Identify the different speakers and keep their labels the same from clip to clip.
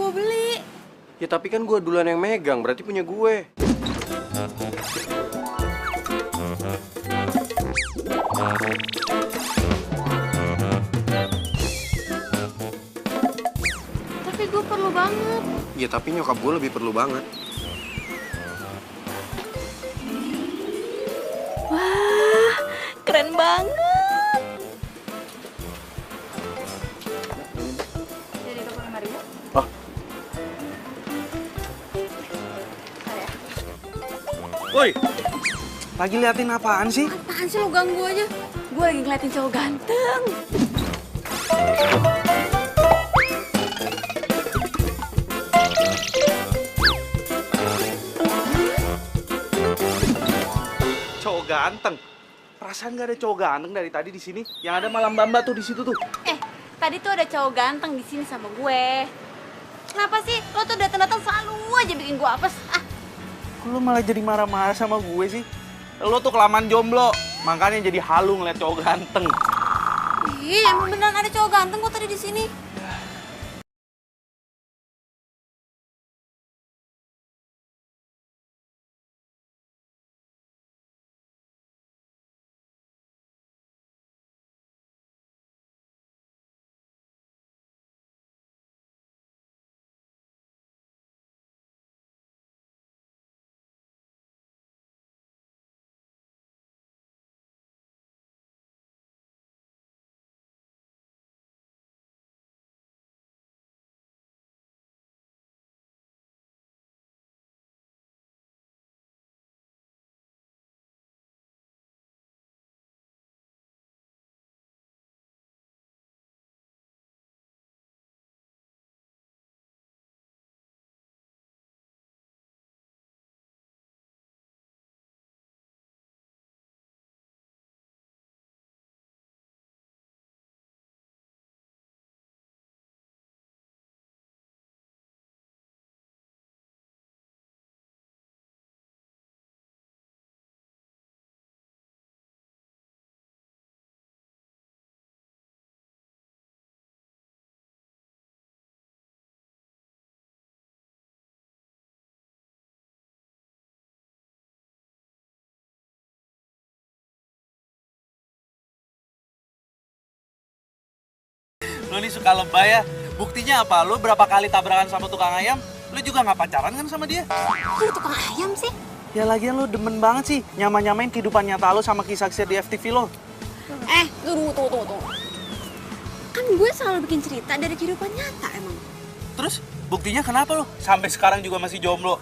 Speaker 1: gue beli.
Speaker 2: Ya tapi kan gue duluan yang megang, berarti punya gue.
Speaker 1: Tapi gue perlu banget.
Speaker 2: Ya tapi nyokap gue lebih perlu banget.
Speaker 1: Wah, keren banget. Jadi ke lemari ya?
Speaker 2: Oh,
Speaker 3: Woi, lagi liatin apaan sih?
Speaker 1: Apaan sih lo ganggu aja? Gue lagi ngeliatin cowok ganteng.
Speaker 3: Cowok ganteng. Perasaan gak ada cowok ganteng dari tadi di sini. Yang ada malam Bamba tuh di situ tuh.
Speaker 1: Tadi tuh ada cowok ganteng di sini sama gue. Kenapa sih? Lo tuh datang-datang selalu aja bikin gue apes. Ah,
Speaker 3: Kok lo malah jadi marah-marah sama gue sih? Lo tuh kelamaan jomblo, makanya jadi halu ngeliat cowok ganteng.
Speaker 1: emang beneran ada cowok ganteng kok tadi di sini.
Speaker 3: Lo nih suka lebay ya. Buktinya apa? Lo berapa kali tabrakan sama tukang ayam, lo juga nggak pacaran kan sama dia?
Speaker 1: Lu tukang ayam sih?
Speaker 3: Ya lagian lo demen banget sih nyamain kehidupan nyata lo sama kisah-kisah di FTV lo.
Speaker 1: Tunggu. Kan gue selalu bikin cerita dari kehidupan nyata emang.
Speaker 3: Terus buktinya kenapa lo sampai sekarang juga masih jomblo?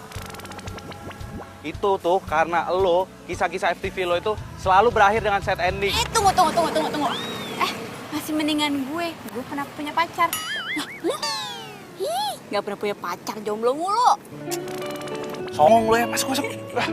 Speaker 3: Itu tuh karena lo, kisah-kisah FTV lo itu selalu berakhir dengan sad ending.
Speaker 1: Tunggu. Masih mendingan gue pernah punya pacar. Nah, lu? Gak pernah punya pacar, jomblo mulu.
Speaker 3: Songong lo ya, masuk. Ah.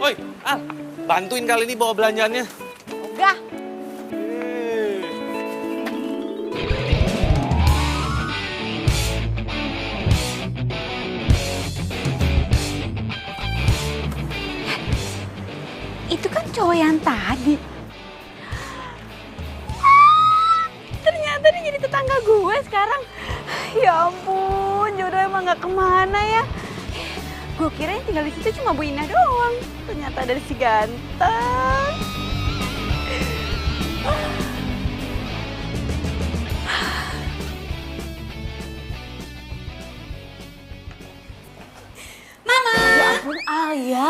Speaker 3: Woi, Al, bantuin kali ini bawa belanjaannya.
Speaker 1: Udah. Itu kan cowok yang tadi. Ternyata dia jadi tetangga gue sekarang. Ya ampun, jodoh emang gak kemana ya. Gue kira yang tinggal di situ cuma Bu Ina doang. Ternyata ada si ganteng. Mama!
Speaker 4: Ya ampun, Alia.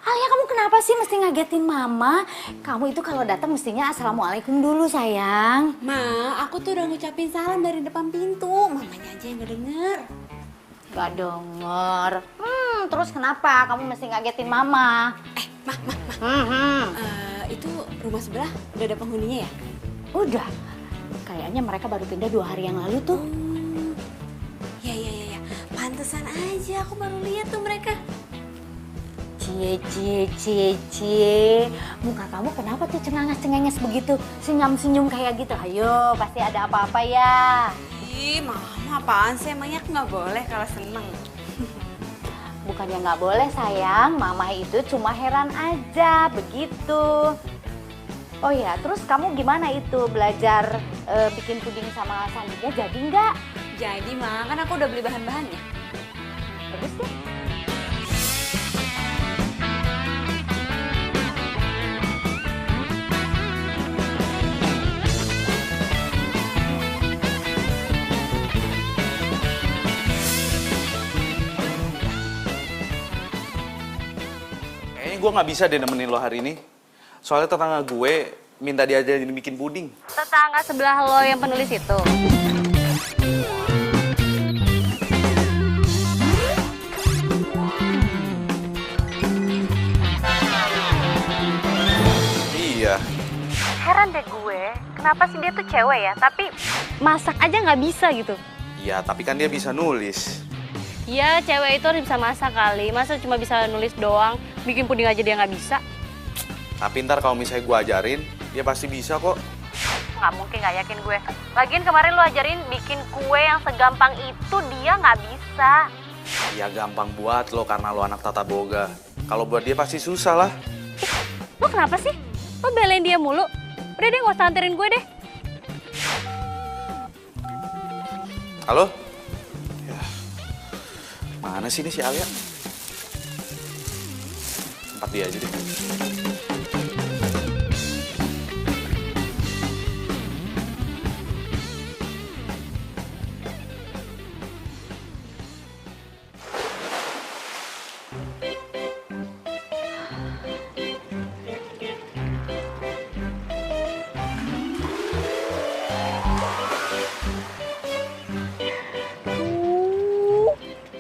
Speaker 4: Alia, kamu kenapa sih mesti ngagetin Mama? Kamu itu kalau datang mestinya assalamualaikum dulu, sayang.
Speaker 1: Ma, aku tuh udah ngucapin salam dari depan pintu. Mamanya aja yang gak denger.
Speaker 4: Gak denger. Terus kenapa kamu mesti ngagetin Mama?
Speaker 1: Itu rumah sebelah udah ada penghuninya ya?
Speaker 4: Udah. Kayaknya mereka baru pindah 2 hari yang lalu tuh.
Speaker 1: aja, aku baru lihat tuh mereka.
Speaker 4: Cie. Muka kamu kenapa tuh cengenges begitu? Senyum-senyum kayak gitu. Ayo, pasti ada apa-apa ya.
Speaker 1: Ih, Mama apaan sih? Emangnya aku nggak boleh kalau seneng?
Speaker 4: Bukannya nggak boleh sayang, Mama itu cuma heran aja, begitu. Oh ya, terus kamu gimana itu belajar bikin puding sama Sandinya, jadi nggak?
Speaker 1: Jadi, Ma, kan aku udah beli bahan-bahannya.
Speaker 4: Bagus deh.
Speaker 3: Kayaknya gue nggak bisa deh nemenin lo hari ini. Soalnya tetangga gue minta diajarin bikin puding.
Speaker 5: Tetangga sebelah lo yang penulis itu.
Speaker 3: Iya.
Speaker 5: Heran deh gue, kenapa sih dia tuh cewek ya, tapi masak aja nggak bisa gitu.
Speaker 3: Iya, tapi kan dia bisa nulis.
Speaker 5: Ya cewek itu harus bisa masak kali, masa cuma bisa nulis doang, bikin puding aja dia nggak bisa.
Speaker 3: Tapi ntar kalau misalnya gue ajarin, dia pasti bisa kok.
Speaker 5: Nggak mungkin, nggak yakin gue. Lagian kemarin lo ajarin bikin kue yang segampang itu, dia nggak bisa.
Speaker 3: Ya gampang buat lo karena lo anak tata boga. Kalau buat dia pasti susah lah.
Speaker 5: Lo kenapa sih? Lo belain dia mulu? Udah deh, nggak usah anterin gue deh.
Speaker 3: Halo? Ya. Mana sih ini si Alia? Tempat dia aja deh.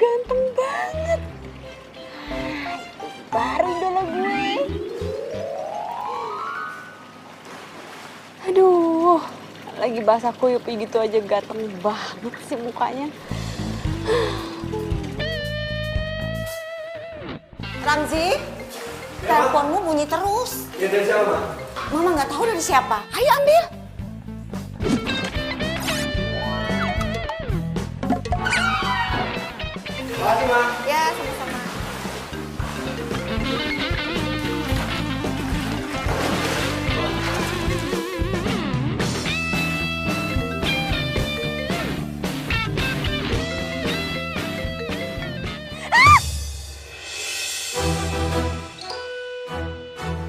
Speaker 1: Ganteng banget.
Speaker 4: Baru idola gue.
Speaker 1: Aduh, lagi basah kuyup gitu aja ganteng banget sih mukanya.
Speaker 4: Ramzi, teleponmu bunyi terus.
Speaker 2: Ya dari siapa, Ma?
Speaker 4: Mama nggak tahu dari siapa. Ayo ambil.
Speaker 2: Makasih, Ma.
Speaker 4: Ya, sama-sama.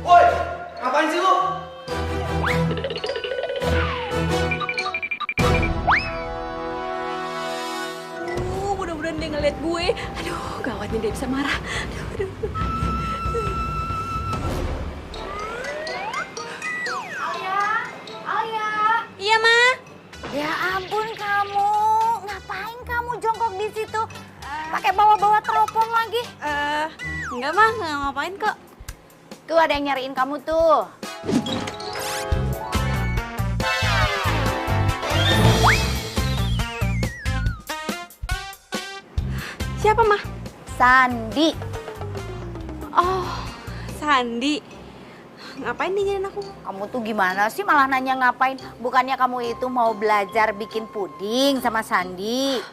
Speaker 2: Woi, ngapain sih lu?
Speaker 1: Mudah-mudahan dia ngeliat gue. Aduh, gawatnya dia bisa marah. Aduh.
Speaker 4: Alia.
Speaker 1: Iya, Ma.
Speaker 4: Ya ampun kamu, ngapain kamu jongkok di situ? Pakai bawa-bawa teropong lagi.
Speaker 1: Enggak, Ma. Nggak ngapain kok.
Speaker 4: Tuh ada yang nyariin kamu tuh.
Speaker 1: Siapa, Ma?
Speaker 4: Sandi.
Speaker 1: Oh, Sandi. Ngapain dia nyariin aku?
Speaker 4: Kamu tuh gimana sih malah nanya ngapain? Bukannya kamu itu mau belajar bikin puding sama Sandi?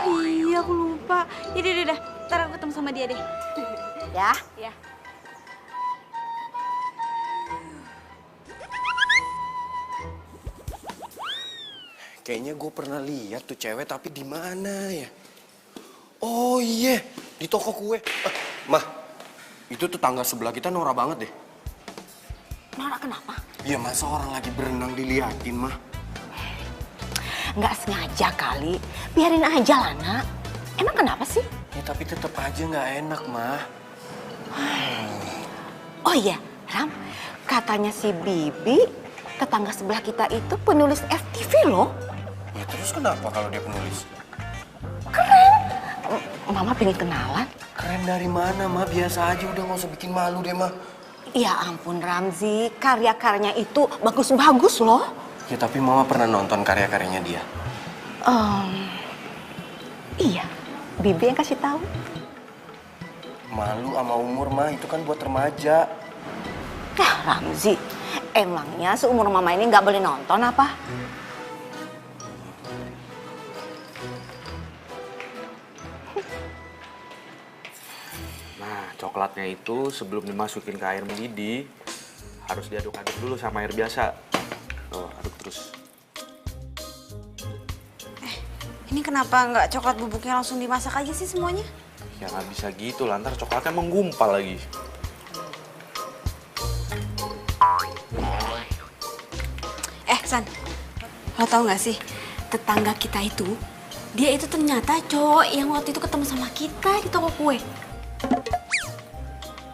Speaker 1: Oh, iya, aku lupa. Yaudah. Ntar aku ketemu sama dia deh.
Speaker 4: Ya?
Speaker 1: Ya.
Speaker 2: Kayaknya gue pernah lihat tuh cewek, tapi di mana ya? Oh iya, di toko kue. Mah, itu tuh tangga sebelah kita norak banget deh.
Speaker 4: Nora kenapa?
Speaker 2: Iya, masa orang lagi berenang diliatin, Mah?
Speaker 4: Nggak sengaja kali. Biarin aja lah, Nak. Emang kenapa sih?
Speaker 2: Ya tapi tetap aja nggak enak, Mah.
Speaker 4: Oh iya, Ram. Katanya si Bibi, tetangga sebelah kita itu penulis FTV loh.
Speaker 2: Ya terus kenapa kalau dia penulis?
Speaker 4: Mama pengen kenalan.
Speaker 2: Keren dari mana, Mah? Biasa aja, udah nggak usah bikin malu deh, Mah.
Speaker 4: Ya ampun Ramzi, karya-karyanya itu bagus-bagus loh.
Speaker 2: Ya tapi Mama pernah nonton karya-karyanya dia.
Speaker 4: Iya, Bibi yang kasih tahu.
Speaker 2: Malu sama umur mah, itu kan buat remaja.
Speaker 4: Ramzi, emangnya seumur mama ini nggak boleh nonton apa?
Speaker 3: Nah, coklatnya itu sebelum dimasukin ke air mendidih, harus diaduk-aduk dulu sama air biasa. Tuh, aduk terus.
Speaker 1: Ini kenapa nggak coklat bubuknya langsung dimasak aja sih semuanya?
Speaker 3: Ya nggak bisa gitu lah, ntar coklatnya menggumpal lagi.
Speaker 1: San, lo tau gak sih, tetangga kita itu, dia itu ternyata cowok yang waktu itu ketemu sama kita di toko kue.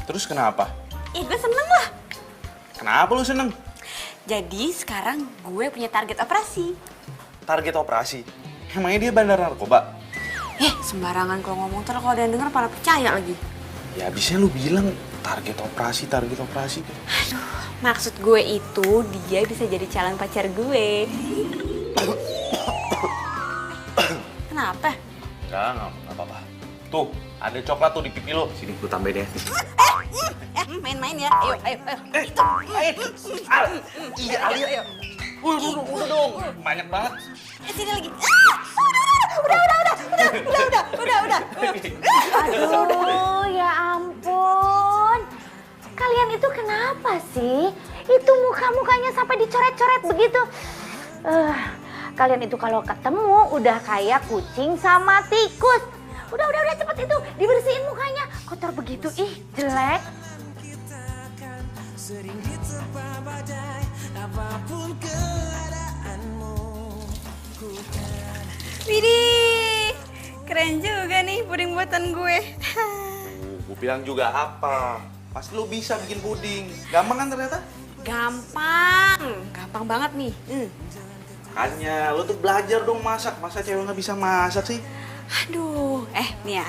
Speaker 3: Terus kenapa?
Speaker 1: Ih, gue seneng lah.
Speaker 3: Kenapa lu seneng?
Speaker 1: Jadi sekarang gue punya target operasi.
Speaker 3: Target operasi? Emangnya dia bandar narkoba?
Speaker 1: Sembarangan kalau ngomong, ntar kalau ada yang denger pada percaya lagi.
Speaker 3: Ya abisnya lu bilang target operasi.
Speaker 1: Maksud gue itu dia bisa jadi calon pacar gue. Kenapa?
Speaker 3: Enggak apa-apa. Tuh, ada coklat tuh di pipi lo. Sini, gue tambahin ya.
Speaker 1: Main-main ya. Ayo.
Speaker 3: Iya, ayo. Udah dong. Banyak banget.
Speaker 1: Sini lagi. Udah.
Speaker 4: Aduh, ya ampun. Kalian itu kenapa sih? Itu muka-mukanya sampai dicoret-coret begitu. Kalian itu kalau ketemu udah kayak kucing sama tikus. Udah cepet itu dibersihin mukanya. Kotor begitu, ih jelek.
Speaker 1: Widih, keren juga nih puding buatan gue.
Speaker 3: Gue bilang juga apa? Pasti lu bisa bikin puding. Gampang kan ternyata?
Speaker 1: Gampang banget nih.
Speaker 3: Makanya, lu tuh belajar dong masak. Masa cewek nggak bisa masak sih?
Speaker 1: Aduh, nih ya,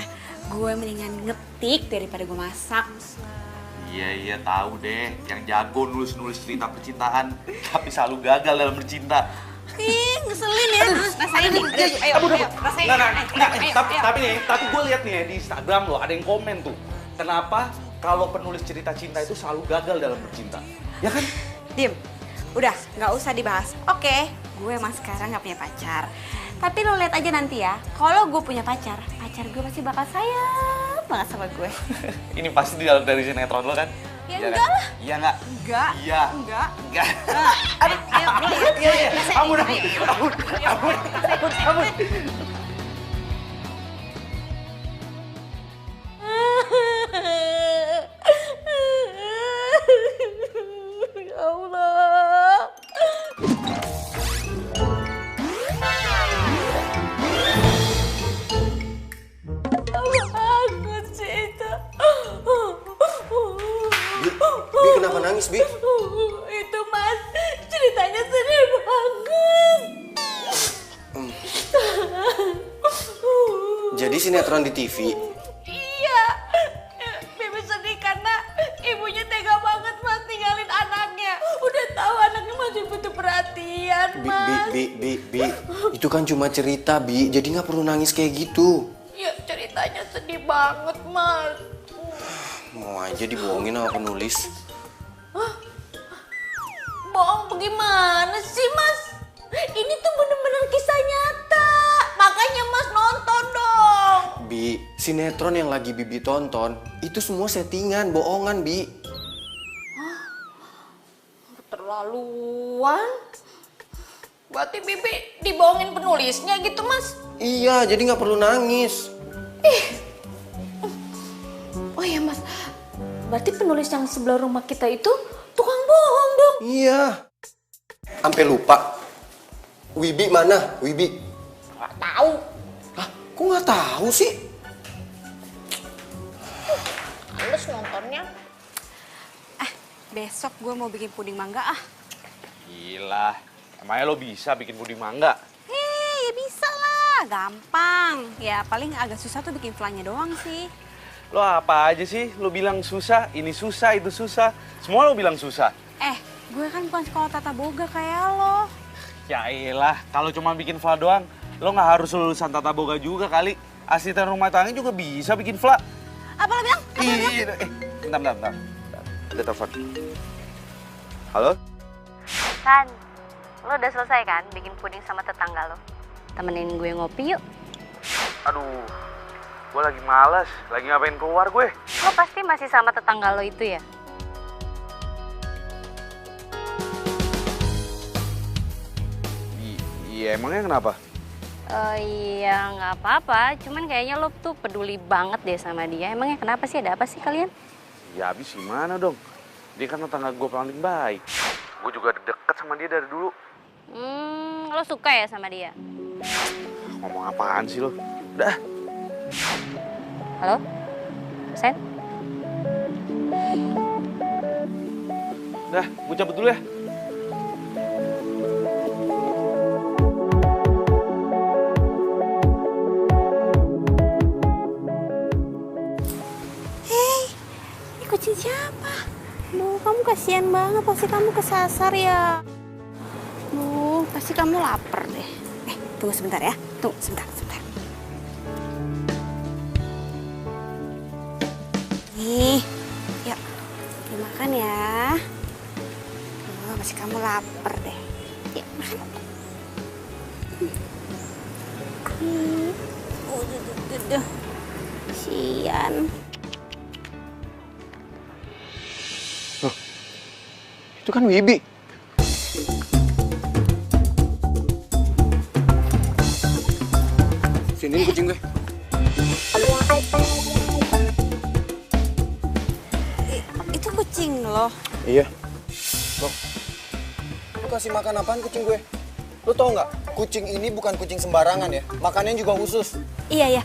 Speaker 1: gue mendingan ngetik daripada gue masak.
Speaker 3: Iya, tahu deh. Yang jago nulis cerita percintaan, tapi selalu gagal dalam bercinta.
Speaker 1: Ih, ngeselin ya. Rasain nih. Ayo, rasain.
Speaker 3: Tapi gue lihat nih ya di Instagram lo, ada yang komen tuh. Kenapa kalau penulis cerita cinta itu selalu gagal dalam bercinta? Ya kan?
Speaker 1: Dim, udah nggak usah dibahas. Oke, gue emang sekarang nggak punya pacar. Tapi lo lihat aja nanti ya, kalau gue punya pacar gue pasti bakal sayang banget sama gue.
Speaker 3: Ini pasti di dalam dari sinetron lo kan?
Speaker 1: Ya
Speaker 3: Iya
Speaker 1: enggak
Speaker 3: kan?
Speaker 1: lah.
Speaker 3: Iya nggak?
Speaker 1: Enggak.
Speaker 3: Iya.
Speaker 1: Enggak.
Speaker 3: Enggak.
Speaker 1: Aduh,
Speaker 3: Ampun.
Speaker 1: Ya Allah. Bangun sih itu.
Speaker 2: Bi, kenapa nangis, Bi?
Speaker 1: Itu Mas, ceritanya sedih banget.
Speaker 2: Jadi sinetron di TV.
Speaker 1: Iya, Bibi sedih karena ibunya tega banget Mas tinggalin anaknya. Udah tahu anaknya masih butuh perhatian, Mas.
Speaker 2: Bi, itu kan cuma cerita, Bi. Jadi nggak perlu nangis kayak gitu.
Speaker 1: Ya ceritanya sedih banget, Mas.
Speaker 2: Mau aja dibohongin sama penulis.
Speaker 1: Bohong bagaimana sih, Mas? Ini tuh bener-bener kisah nyata. Makanya Mas nonton dong.
Speaker 2: Bi, sinetron yang lagi Bibi tonton, itu semua settingan, bohongan, Bi.
Speaker 1: Keterlaluan. Berarti Bibi dibohongin penulisnya gitu, Mas?
Speaker 2: Iya, jadi nggak perlu nangis.
Speaker 1: Oh iya, Mas. Berarti penulis yang sebelah rumah kita itu tukang bohong dong.
Speaker 2: Iya. Sampai lupa. Wibi mana? Wibi?
Speaker 1: Gak tahu.
Speaker 2: Hah? Kok nggak tahu sih?
Speaker 1: Halus nontonnya. Besok gue mau bikin puding mangga ah.
Speaker 3: Gila. Emangnya lo bisa bikin puding mangga?
Speaker 1: Ya bisa lah, gampang. Ya paling agak susah tuh bikin flannya doang sih.
Speaker 3: Lo apa aja sih? Lo bilang susah, ini susah, itu susah. Semua lo bilang susah.
Speaker 1: Gue kan bukan sekolah tata boga kayak lo.
Speaker 3: Ya elah, kalau cuma bikin fla doang, lo nggak harus lulusan tata boga juga kali. Asisten rumah tangga juga bisa bikin fla.
Speaker 1: Apa lo bilang?
Speaker 3: Bentar. Ada telepon. Halo?
Speaker 5: San, lo udah selesai kan bikin puding sama tetangga lo? Temenin gue ngopi yuk.
Speaker 3: Aduh, gue lagi malas. Lagi ngapain keluar gue?
Speaker 5: Lo pasti masih sama tetangga lo itu ya?
Speaker 3: Iya, emangnya kenapa?
Speaker 5: Iya nggak apa-apa, cuman kayaknya lo tuh peduli banget deh sama dia. Emangnya kenapa sih, ada apa sih kalian?
Speaker 3: Ya habis gimana dong? Dia kan tetangga gue paling baik. Gue juga deket sama dia dari dulu.
Speaker 5: Lo suka ya sama dia?
Speaker 3: Ngomong apaan sih lo? Udah.
Speaker 5: Halo? Sen?
Speaker 3: Udah, gue cabut dulu ya.
Speaker 1: Ini kucing siapa? Duh, kamu kasihan banget, pasti kamu kesasar ya. Duh, pasti kamu lapar deh. Tunggu sebentar ya. Tunggu sebentar. Nih, yuk. Dimakan ya. Duh, pasti kamu lapar deh. Yuk, makan. Duh. Kasihan.
Speaker 2: Itu kan Wibi. Sini kucing gue.
Speaker 1: Itu kucing loh.
Speaker 2: Iya. Loh, lu kasih makan apaan kucing gue? Lu tau nggak? Kucing ini bukan kucing sembarangan ya. Makannya juga khusus.
Speaker 1: Iya.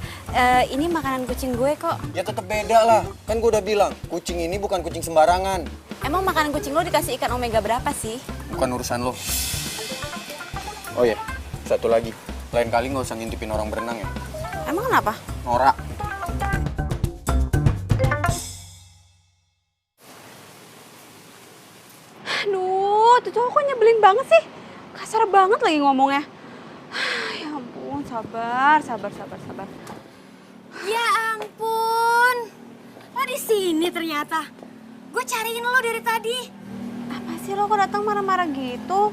Speaker 1: Ini makanan kucing gue kok.
Speaker 2: Ya tetap beda lah. Kan gue udah bilang, kucing ini bukan kucing sembarangan.
Speaker 1: Emang makanan kucing lo dikasih ikan omega berapa sih?
Speaker 2: Bukan urusan lo. Oh iya, satu lagi. Lain kali nggak usah ngintipin orang berenang ya.
Speaker 1: Emang kenapa?
Speaker 2: Norak.
Speaker 1: Aduh, tuh cowok kok nyebelin banget sih. Kasar banget lagi ngomongnya. Ya ampun, sabar.
Speaker 6: Ya ampun, lo di sini ternyata. Gue cariin lo dari tadi.
Speaker 1: Apa sih lo kok datang marah-marah gitu?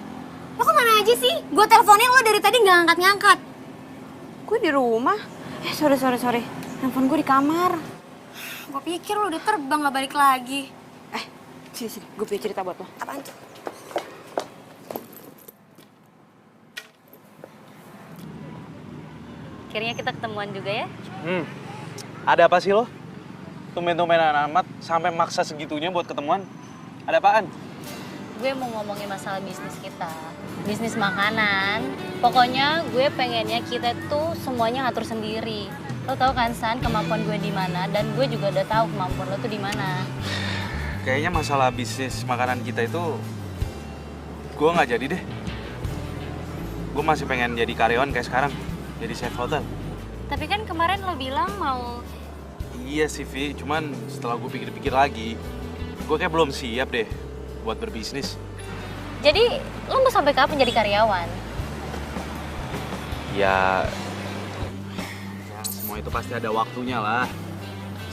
Speaker 6: Lo kemana aja sih? Gue teleponin lo dari tadi nggak ngangkat-ngangkat.
Speaker 1: Gue di rumah. Sorry. Handphone gue di kamar.
Speaker 6: Gue pikir lo udah terbang nggak balik lagi.
Speaker 1: Sini. Gue punya cerita buat lo.
Speaker 6: Apaan tuh?
Speaker 5: Akhirnya kita ketemuan juga ya?
Speaker 3: Ada apa sih lo? Tumben-tumbenan amat sampai maksa segitunya buat ketemuan. Ada apaan?
Speaker 5: Gue mau ngomongin masalah bisnis kita. Bisnis makanan. Pokoknya gue pengennya kita tuh semuanya ngatur sendiri. Lo tau kan San kemampuan gue di mana, dan gue juga udah tahu kemampuan lo tuh di mana.
Speaker 3: Kayaknya masalah bisnis makanan kita itu gue nggak jadi deh. Gue masih pengen jadi karyawan kayak sekarang, jadi chef hotel.
Speaker 5: Tapi kan kemarin lo bilang mau...
Speaker 3: Iya sih Vi, cuman setelah gue pikir-pikir lagi, gue kayak belum siap deh buat berbisnis.
Speaker 5: Jadi lo mau sampai kapan jadi karyawan?
Speaker 3: Ya semua itu pasti ada waktunya lah.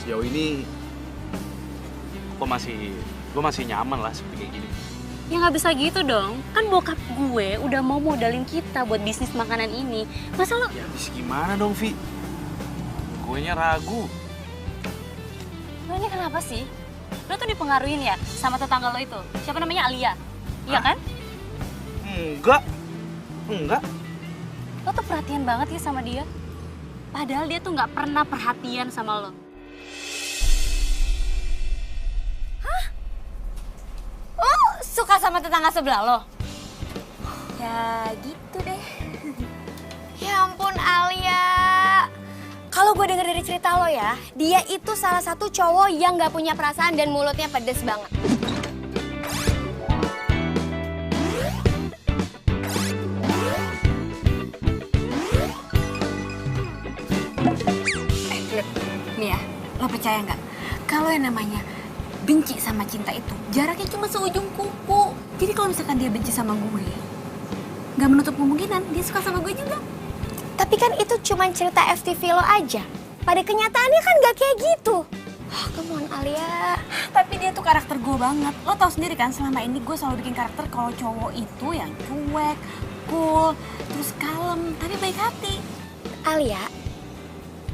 Speaker 3: Sejauh ini gue masih nyaman lah seperti kayak gini.
Speaker 5: Ya nggak bisa gitu dong. Kan bokap gue udah mau modalin kita buat bisnis makanan ini. Masa lo...
Speaker 3: Ya habis gimana dong Vi? Guenya ragu.
Speaker 5: Lo ini kenapa sih? Lo tuh dipengaruhin ya sama tetangga lo itu. Siapa namanya? Alia. Iya kan?
Speaker 3: Enggak.
Speaker 5: Lo tuh perhatian banget ya sama dia. Padahal dia tuh nggak pernah perhatian sama lo.
Speaker 6: Suka sama tetangga sebelah lo?
Speaker 1: Ya gitu deh.
Speaker 6: Ya ampun Alia. Kalau gue denger dari cerita lo ya, dia itu salah satu cowok yang gak punya perasaan dan mulutnya pedes banget.
Speaker 1: Nih ya, lo percaya nggak? Kalau yang namanya benci sama cinta itu jaraknya cuma seujung kuku. Jadi kalau misalkan dia benci sama gue, nggak menutup kemungkinan dia suka sama gue juga.
Speaker 6: Tapi kan itu cuma cerita FTV lo aja. Pada kenyataannya kan gak kayak gitu. Oh, come on Alia.
Speaker 1: Tapi dia tuh karakter gue banget. Lo tau sendiri kan selama ini gue selalu bikin karakter kalau cowok itu yang cuek, cool, terus kalem, tapi baik hati.
Speaker 6: Alia,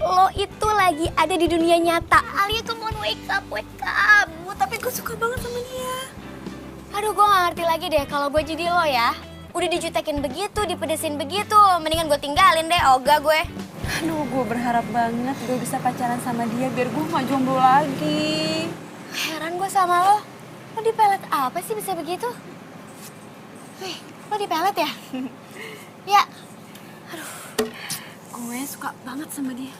Speaker 6: lo itu lagi ada di dunia nyata. Alia, come on, wake up, wake up.
Speaker 1: Tapi gue suka banget sama dia.
Speaker 6: Aduh, gue gak ngerti lagi deh kalau gue jadi lo ya. Udah dijutekin begitu, dipedesin begitu. Mendingan gue tinggalin deh, ogah gue.
Speaker 1: Aduh, gue berharap banget gue bisa pacaran sama dia biar gue gak jomblo lagi.
Speaker 6: Heran gue sama lo. Lo dipelet apa sih bisa begitu? Wih, lo dipelet ya? Ya. Aduh.
Speaker 1: Gue suka banget sama dia.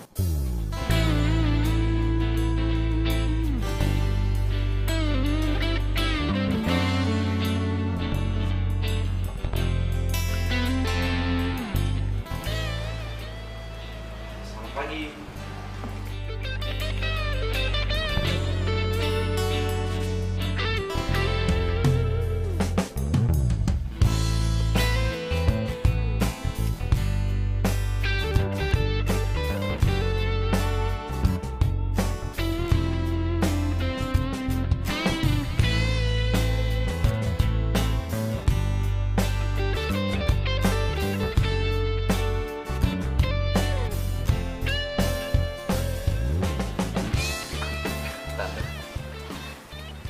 Speaker 3: Selamat pagi.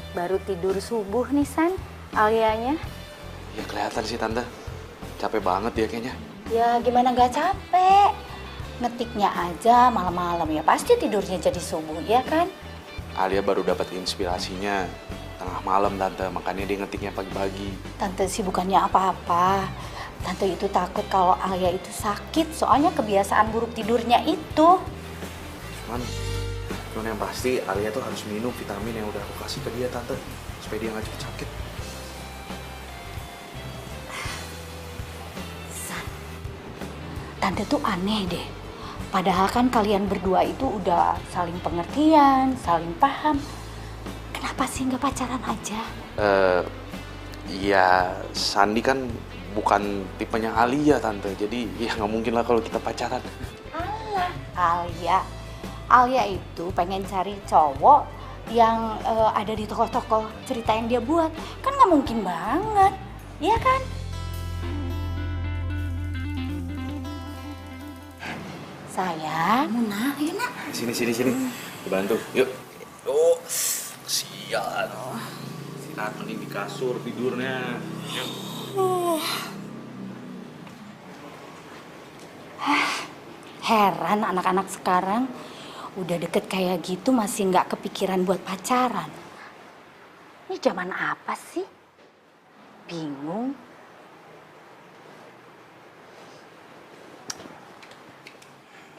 Speaker 4: Baru tidur subuh nih San, Alianya.
Speaker 3: Ya kelihatan sih Tante. Capek banget dia kayaknya.
Speaker 4: Ya gimana gak capek? Ngetiknya aja malam-malam ya pasti tidurnya jadi subuh ya kan?
Speaker 3: Alia baru dapat inspirasinya tengah malam Tante, makanya dia ngetiknya pagi-pagi.
Speaker 4: Tante sih bukannya apa-apa. Tante itu takut kalau Alia itu sakit soalnya kebiasaan buruk tidurnya itu.
Speaker 3: Cuman yang pasti Alia tuh harus minum vitamin yang udah aku kasih ke dia Tante, supaya dia nggak cepet sakit.
Speaker 4: San, Tante tuh aneh deh. Padahal kan kalian berdua itu udah saling pengertian, saling paham. Kenapa sih nggak pacaran aja?
Speaker 3: Ya Sandi kan bukan tipenya Alia Tante, jadi ya nggak mungkin lah kalau kita pacaran.
Speaker 4: Alia. Alia itu pengen cari cowok yang ada di tokoh-tokoh cerita yang dia buat. Kan nggak mungkin banget, iya kan? Sayang, Muna, ayo nak.
Speaker 3: Sini. Dibantu, yuk. Oh, sial. Istirahat mending di kasur tidurnya. Yuk.
Speaker 4: Heran anak-anak sekarang udah deket kayak gitu masih nggak kepikiran buat pacaran. Ini zaman apa sih? Bingung.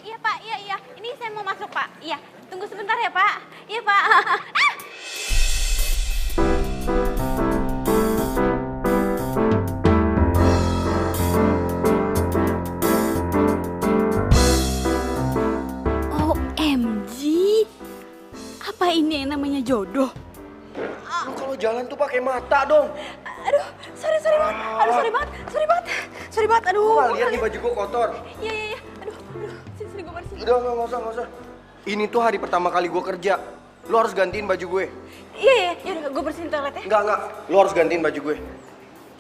Speaker 1: Iya Pak, iya. Ini saya mau masuk Pak. Iya, tunggu sebentar ya Pak. Iya Pak. OMG, apa ini yang namanya jodoh?
Speaker 2: Lu kalau jalan tuh pakai mata dong.
Speaker 1: Aduh, sorry banget. Aduh, sorry banget. Aduh.
Speaker 2: Lu nggak lihat nih baju gua kotor.
Speaker 1: Iya. Aduh. Sini gue bersihin.
Speaker 2: Udah, nggak usah. Ini tuh hari pertama kali gua kerja. Lu harus gantiin baju gue.
Speaker 1: Iya. Yaudah, gue bersihin toilet ya.
Speaker 2: Enggak. Lu harus gantiin baju gue.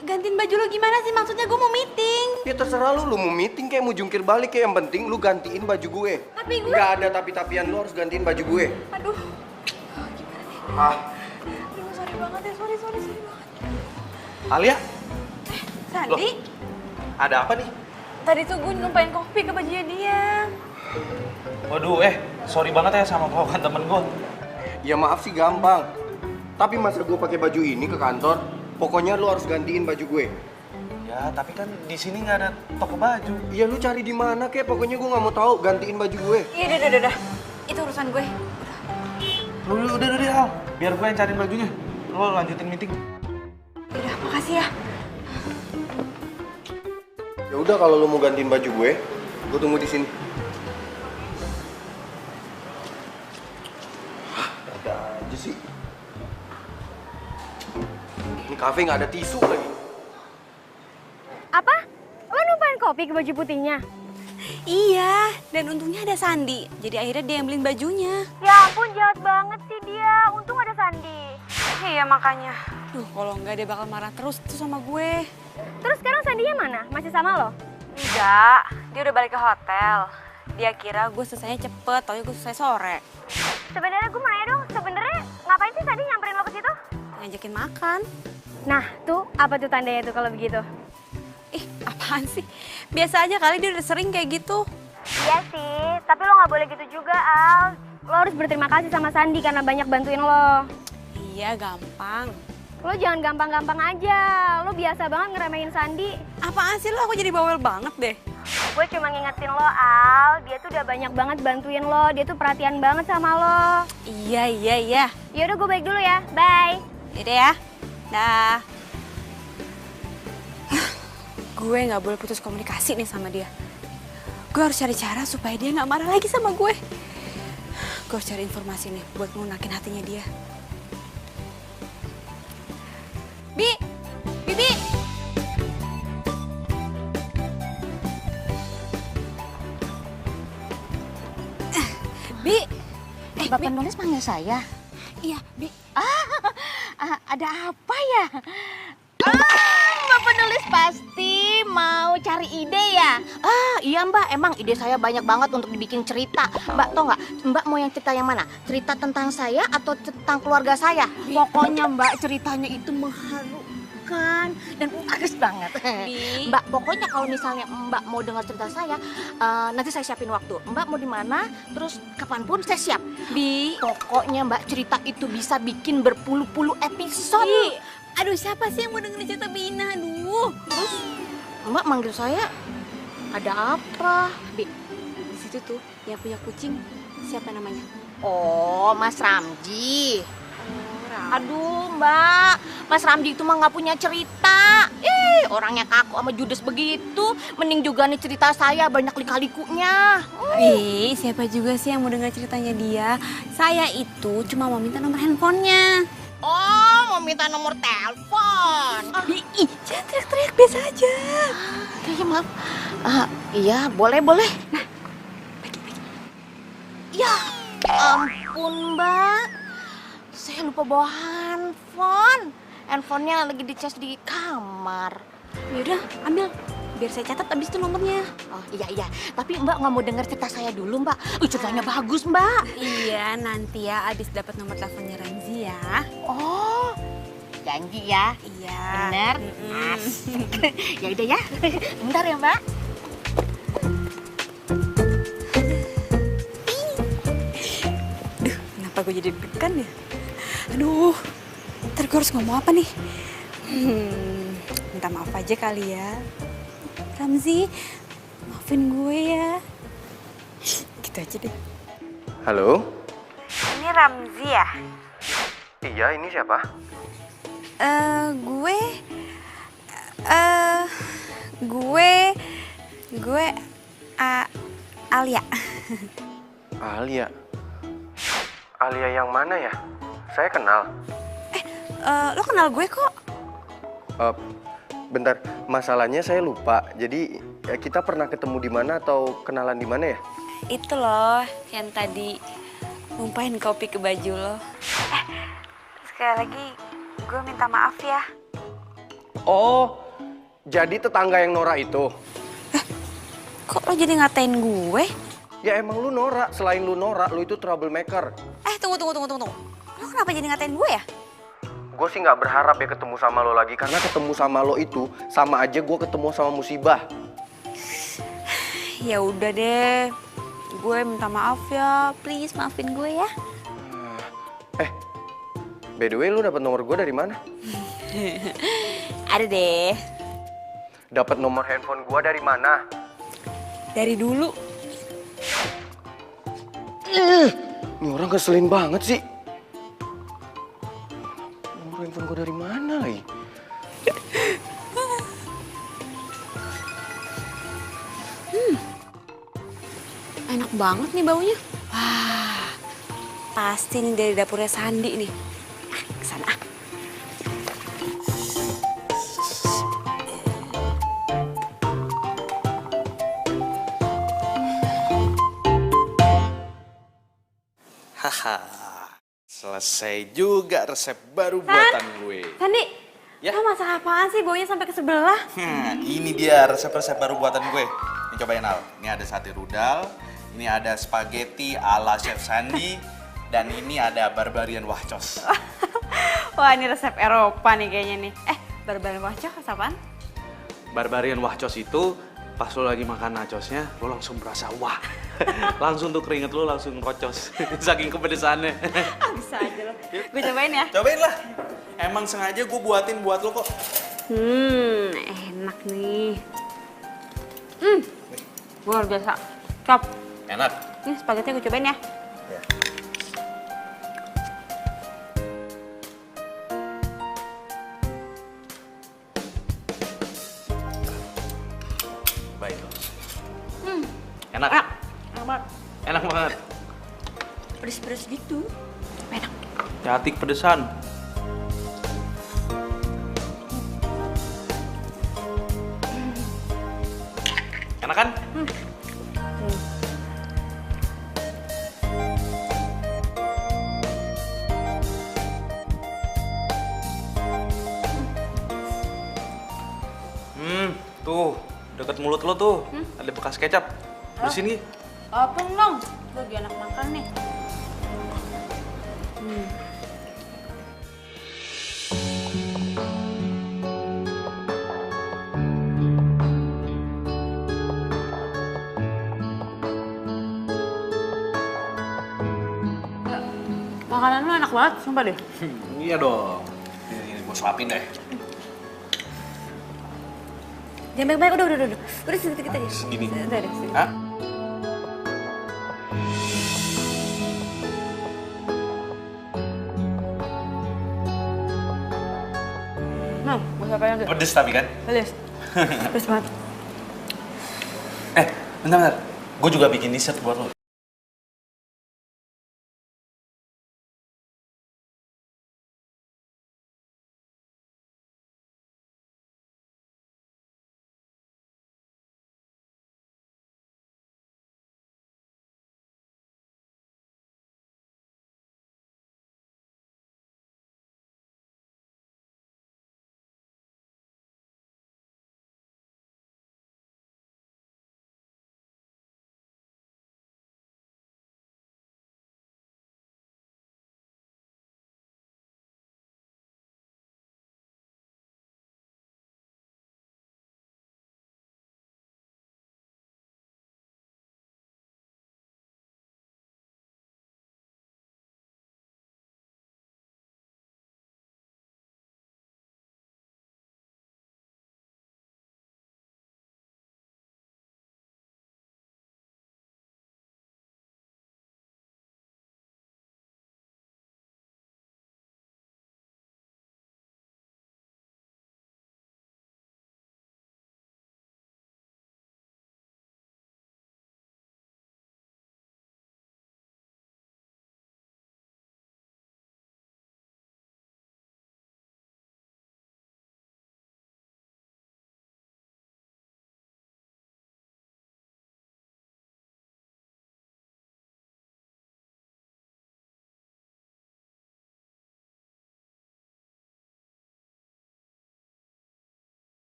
Speaker 1: Gantiin baju lo gimana sih? Maksudnya gue mau meeting.
Speaker 2: Ya terserah lu mau meeting kayak mau jungkir balik kayak yang penting lu gantiin baju gue.
Speaker 1: Tapi gue...
Speaker 2: Nggak ada tapi-tapian, lu harus gantiin baju gue.
Speaker 1: Aduh. Gimana nih? Aduh, sorry banget ya. Sorry banget.
Speaker 3: Alia,
Speaker 1: Sandi,
Speaker 3: ada apa nih?
Speaker 1: tadi tuh gue numpain kopi ke bajunya dia.
Speaker 3: Waduh, sorry banget ya sama kawan temen gue.
Speaker 2: Ya maaf sih gampang. Tapi masa gue pakai baju ini ke kantor? Pokoknya lu harus gantiin baju gue.
Speaker 3: Ya, tapi kan di sini nggak ada toko baju.
Speaker 2: Ya lu cari di mana kek? Pokoknya gue nggak mau tahu. Gantiin baju gue.
Speaker 1: Iya, udah. Itu urusan gue.
Speaker 3: Udah, Al. Biar gue yang cariin bajunya. Lo lanjutin meeting.
Speaker 1: Udah, makasih ya.
Speaker 2: Ya udah kalau lu mau gantiin baju gue tunggu di sini. Ada aja sih. Ini kafe nggak ada tisu lagi.
Speaker 6: Apa? Lo numpain kopi ke baju putihnya?
Speaker 1: Iya, dan untungnya ada Sandi. Jadi akhirnya dia yang beliin bajunya.
Speaker 6: Ya ampun, jahat banget sih dia. Untung ada Sandi.
Speaker 1: Iya makanya. Duh, kalau enggak dia bakal marah terus tuh sama gue.
Speaker 6: Terus sekarang Sandinya mana? Masih sama lo?
Speaker 1: Enggak, dia udah balik ke hotel. Dia kira gue selesainya cepet, taunya gue selesai sore.
Speaker 6: Sebenarnya gue mau nanya dong, sebenarnya ngapain sih Sandi nyamperin lo ke situ?
Speaker 1: Ngajakin makan.
Speaker 6: Nah, tuh apa tuh tandanya tuh kalau begitu?
Speaker 1: Ih, apaan sih? Biasa aja kali, dia udah sering kayak gitu.
Speaker 6: Iya sih, tapi lo nggak boleh gitu juga, Al. Lo harus berterima kasih sama Sandi karena banyak bantuin lo.
Speaker 1: Iya, gampang.
Speaker 6: Lo jangan gampang-gampang aja. Lo biasa banget ngeremehin Sandi.
Speaker 1: Apaan sih lo? Aku jadi bawel banget deh.
Speaker 6: Gue cuma ngingetin lo, Al. Dia tuh udah banyak banget bantuin lo. Dia tuh perhatian banget sama lo.
Speaker 1: Iya.
Speaker 6: Yaudah, gue balik dulu ya. Bye.
Speaker 1: Yaudah ya. Dah. Gue nggak boleh putus komunikasi nih sama dia. Gue harus cari cara supaya dia nggak marah lagi sama gue. Gue harus cari informasi nih buat melunakin hatinya dia. Bibi. Bi.
Speaker 4: Mbak penulis panggil saya.
Speaker 1: Iya, Bi.
Speaker 4: Ada apa ya? Mbak penulis pasti mau cari ide ya? Iya Mbak, emang ide saya banyak banget untuk dibikin cerita. Mbak tau nggak? Mbak mau yang cerita yang mana? Cerita tentang saya atau tentang keluarga saya? Pokoknya Mbak ceritanya itu mengharukan dan bagus banget.
Speaker 1: Bi.
Speaker 4: Mbak, pokoknya kalau misalnya Mbak mau dengar cerita saya, nanti saya siapin waktu. Mbak mau di mana? Terus kapanpun saya siap.
Speaker 1: Bi.
Speaker 4: Pokoknya Mbak cerita itu bisa bikin berpuluh-puluh episode.
Speaker 1: Bi. Aduh, siapa sih yang mau dengerin cerita Bina? Aduh.
Speaker 4: Terus Mbak manggil saya, ada apa? Bi.
Speaker 1: Di situ tuh yang punya kucing, siapa namanya?
Speaker 4: Oh, Mas Ramji. Aduh Mbak, Mas Ramji itu mah nggak punya cerita. Orangnya kaku sama judes begitu. Mending juga nih cerita saya banyak lika-likunya.
Speaker 1: Bi, siapa juga sih yang mau dengar ceritanya dia? Saya itu cuma mau minta nomor handphonenya.
Speaker 4: Oh, mau minta nomor telepon.
Speaker 1: Bi, jangan teriak-teriak, biasa aja.
Speaker 4: Iya maaf. Iya, boleh. Nah, bagi. Ya ampun Mbak. Saya lupa bawa handphone. Handphonenya lagi dicas di kamar.
Speaker 1: Yaudah, ambil. Biar saya catat abis itu nomornya.
Speaker 4: Oh iya. Tapi Mbak nggak mau dengar cerita saya dulu Mbak. Ceritanya bagus Mbak.
Speaker 1: Iya, nanti ya abis dapat nomor teleponnya Ramzi ya.
Speaker 4: Oh, janji ya.
Speaker 1: Iya.
Speaker 4: Bener. Asik. Ya udah ya. Bentar ya Mbak.
Speaker 1: Duh, kenapa gue jadi deg-degan ya? Aduh, ntar gue harus ngomong apa nih? Minta maaf aja kali ya. Ramzi, maafin gue ya. Gitu aja deh.
Speaker 2: Halo?
Speaker 1: Ini Ramzi ya?
Speaker 2: Iya, ini siapa?
Speaker 1: Gue Alia.
Speaker 2: Alia. Alia yang mana ya? Saya kenal.
Speaker 1: Lo kenal gue kok?
Speaker 2: Bentar, masalahnya saya lupa. Jadi ya kita pernah ketemu di mana atau kenalan di mana ya?
Speaker 1: Itu loh yang tadi numpahin kopi ke baju lo. Sekali lagi gue minta maaf ya.
Speaker 2: Oh, jadi tetangga yang Nora itu?
Speaker 1: Kok lo jadi ngatain gue?
Speaker 2: Ya emang lu Nora, selain lu Nora, lu itu troublemaker.
Speaker 1: Tunggu. Lo kenapa jadi ngatain gue ya?
Speaker 2: Gue sih nggak berharap ya ketemu sama lo lagi, karena ketemu sama lo itu sama aja gue ketemu sama musibah.
Speaker 1: Ya udah deh, gue minta maaf ya, please maafin gue ya.
Speaker 2: By the way, lu dapat nomor gue dari mana?
Speaker 1: Ada deh.
Speaker 2: Dapat nomor handphone gue dari mana?
Speaker 1: Dari dulu.
Speaker 2: Ini orang keselin banget sih. Nomor handphone gue dari mana lagi?
Speaker 1: Enak banget nih baunya. Wah, pasti nih dari dapurnya Sandi nih. Kesana ah.
Speaker 3: Selesai juga resep baru buatan gue.
Speaker 1: Sandi,
Speaker 3: Ya.
Speaker 1: lo masak apaan sih baunya sampai ke sebelah?
Speaker 3: Ini dia resep-resep baru buatan gue. Ini cobain Al. Ini ada sate rudal, ini ada spaghetti ala Chef Sandi, dan ini ada barbarian wahcos.
Speaker 1: Wah, ini resep Eropa nih kayaknya nih. Barbarian wahcos apaan?
Speaker 3: Barbarian wahcos itu pas lo lagi makan nachosnya, lo langsung berasa wah. Langsung tuh keringet lo langsung kocos. Saking kepedesannya.
Speaker 1: Bisa aja lo. Gue cobain ya.
Speaker 3: Cobain lah. Emang sengaja gue buatin buat lo kok.
Speaker 1: Enak nih. Luar biasa. Cop.
Speaker 3: Enak.
Speaker 1: Ini spaghetti gue cobain ya.
Speaker 3: Ya. Baik. Enak.
Speaker 1: Enak. Enak banget.
Speaker 3: Enak banget.
Speaker 1: Pedes-pedes gitu. Enak.
Speaker 3: Hati pedesan. Enak kan? Tuh, deket mulut lo tuh, ada bekas kecap. Bersihin nih.
Speaker 1: Apa dong? Gue lagi enak makan nih. Makanan lu enak banget, sumpah deh.
Speaker 3: Iya dong. Ini gue suapin deh.
Speaker 1: Jangan banyak-banyak, udah. Udah sedikit aja.
Speaker 3: Segini.
Speaker 1: Udah deh, sedikit.
Speaker 3: Hah?
Speaker 1: Gue siapain dulu.
Speaker 3: Pedes tapi kan?
Speaker 1: Pedes. Pedes banget.
Speaker 3: Bentar. Gue juga bikin dessert buat lo.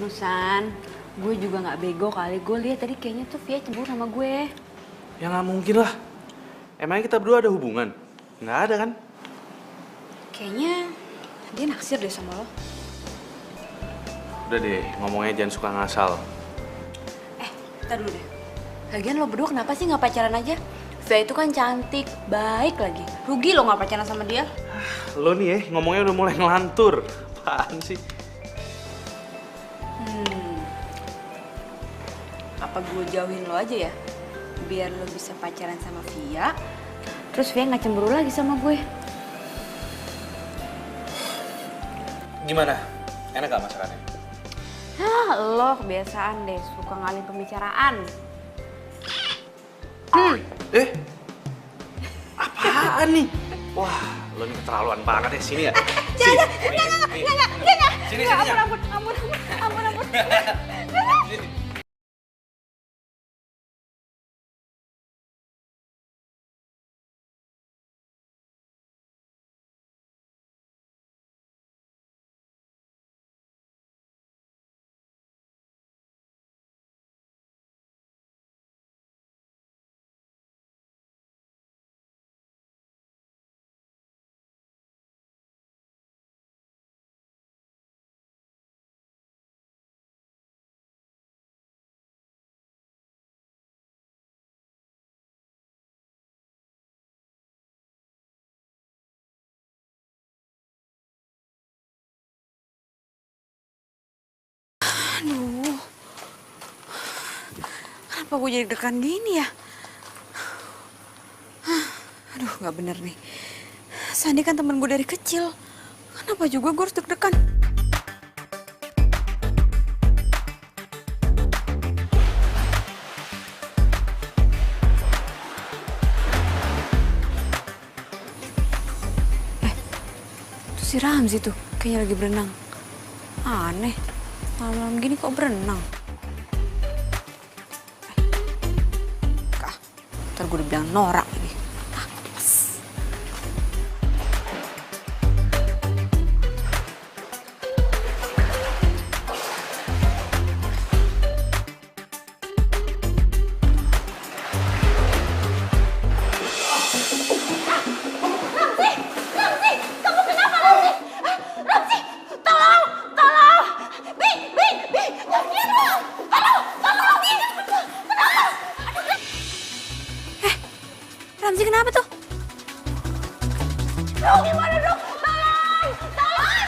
Speaker 1: San, gue juga nggak bego kali. Gue lihat tadi kayaknya tuh Via cemburu sama gue.
Speaker 3: Ya nggak mungkin lah. Emangnya kita berdua ada hubungan? Nggak ada kan?
Speaker 1: Kayaknya dia naksir deh sama lo.
Speaker 3: Udah deh, ngomongnya jangan suka ngasal.
Speaker 1: Ntar dulu deh. Lagian lo berdua kenapa sih nggak pacaran aja? Via itu kan cantik, baik lagi. Rugi lo nggak pacaran sama dia.
Speaker 3: Lo nih ya, ngomongnya udah mulai ngelantur. Apaan sih?
Speaker 1: Apa gue jauhin lo aja ya? Biar lo bisa pacaran sama Via. Terus Via nggak cemburu lagi sama gue.
Speaker 3: Gimana? Enak gak masakannya?
Speaker 1: Lo kebiasaan deh, suka ngalih pembicaraan.
Speaker 3: Apaan nih? Wah, lo nih keterlaluan banget ya. Sini ya?
Speaker 1: Jangan.
Speaker 3: Sini.
Speaker 1: Ampun. Kenapa gue jadi deg-degan gini ya? Aduh, nggak bener nih. Sandi kan temen gue dari kecil. Kenapa juga gue harus deg-degan? Itu si Ramzi tuh, kayaknya lagi berenang. Aneh, malam-malam gini kok berenang? Ntar gue udah bilang norak lagi. Ramzi kenapa tuh? Duh, gimana dong? Tolong! Tolong!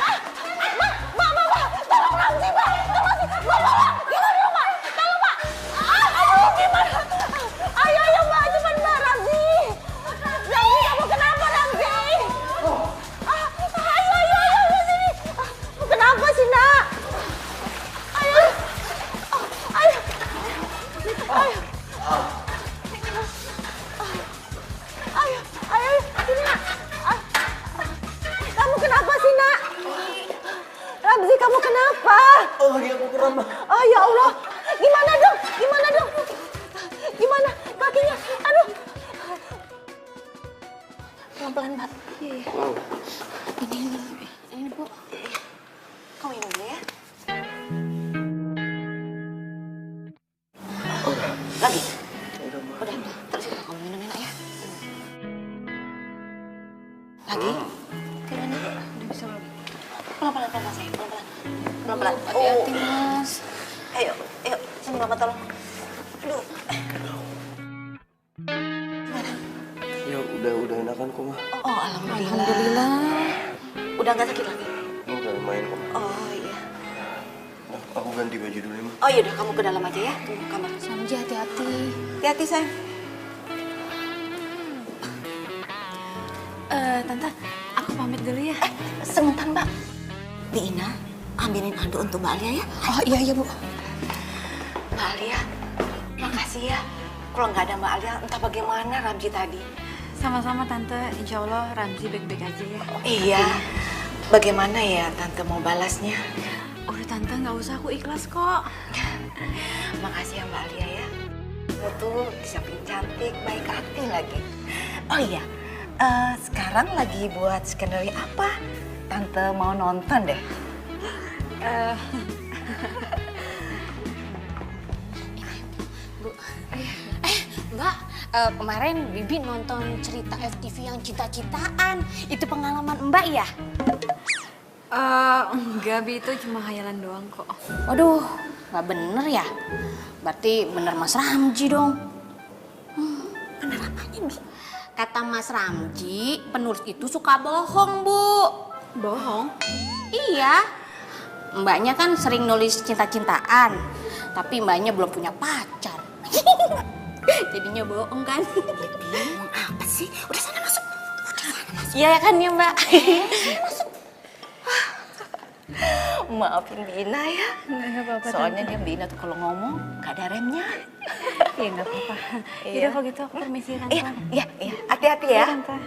Speaker 1: Tolong Ramzi, Mbak! Tolong, Mbak! Gimana dong, Mbak? Tolong, Mbak! Aduh, gimana? Ayo, Mbak! Cepat, Mbak! Ramzi! Ramzi, kamu kenapa, Ramzi? Ayo, sini! Kenapa sih, Nak? Ayo! Ayo, sini, Nak. Kamu kenapa sih, Nak? Ramzi, kamu kenapa?
Speaker 2: Oh, iya, aku kram.
Speaker 1: Oh, ya Allah. Gimana dong? Gimana? Kakinya? Aduh.
Speaker 6: Pelan-pelan, Mbak.
Speaker 1: Iya.
Speaker 6: Ini, Bu. Kamu minum dulu ya. Lagi? Udah. Terus kamu minum enak ya. Lagi? Gimana? Udah bisa belum? Pelan-pelan, sayang. Pelan-pelan. Hati-hati, Mas. Ayo. Sini Mama tolong. Aduh. Gimana?
Speaker 2: Ya udah enakan kok, Ma.
Speaker 6: Oh, alhamdulillah. Udah nggak sakit lagi?
Speaker 2: Udah lumayan kok, Ma.
Speaker 6: Oh, iya.
Speaker 2: Nah, aku ganti baju dulu ya, Ma.
Speaker 6: Oh, yaudah kamu ke dalam aja ya. Tunggu kamar.
Speaker 5: Samji hati-hati.
Speaker 1: Hati-hati, sayang. Tante, aku pamit dulu ya.
Speaker 6: Sebentar, Mbak. Bi Ina, ambilin handuk untuk Mbak Alia ya.
Speaker 1: Oh, iya, Bu.
Speaker 6: Mbak Alia, makasih ya. Kalau nggak ada Mbak Alia, entah bagaimana Ramzi tadi.
Speaker 1: Sama-sama, Tante. Insya Allah Ramzi baik-baik aja ya.
Speaker 6: Iya, bagaimana ya Tante mau balasnya?
Speaker 1: Udah, Tante, nggak usah. Aku ikhlas kok.
Speaker 6: Makasih ya Mbak Alia ya. Kamu tuh di samping cantik, baik hati lagi. Oh iya, sekarang lagi buat skenario apa? Tante mau nonton deh.
Speaker 5: Mbak, kemarin Bibi nonton cerita FTV yang cinta-cintaan. Itu pengalaman Mbak ya?
Speaker 1: Enggak, Bi. Itu cuma khayalan doang kok.
Speaker 5: Waduh, nggak bener ya? Berarti bener Mas Ramji dong.
Speaker 6: Bener apanya, Bi?
Speaker 5: Kata Mas Ramji, penulis itu suka bohong, Bu.
Speaker 1: Bohong?
Speaker 5: Iya. Mbaknya kan sering nulis cinta-cintaan, tapi mbaknya belum punya pacar. Jadinya bohong kan?
Speaker 6: Bingung apa sih? Udah sana masuk.
Speaker 5: Iya kan ya Mbak?
Speaker 6: Maafin Bina ya.
Speaker 1: Nggak apa-apa,
Speaker 6: Soalnya dia Bina tuh kalau ngomong gak ada remnya.
Speaker 1: Iya, nggak apa-apa.
Speaker 6: Iya.
Speaker 1: Yaudah, kalau gitu aku permisi, Tante.
Speaker 6: Iya. Hati-hati ya.
Speaker 1: Iya, Tante.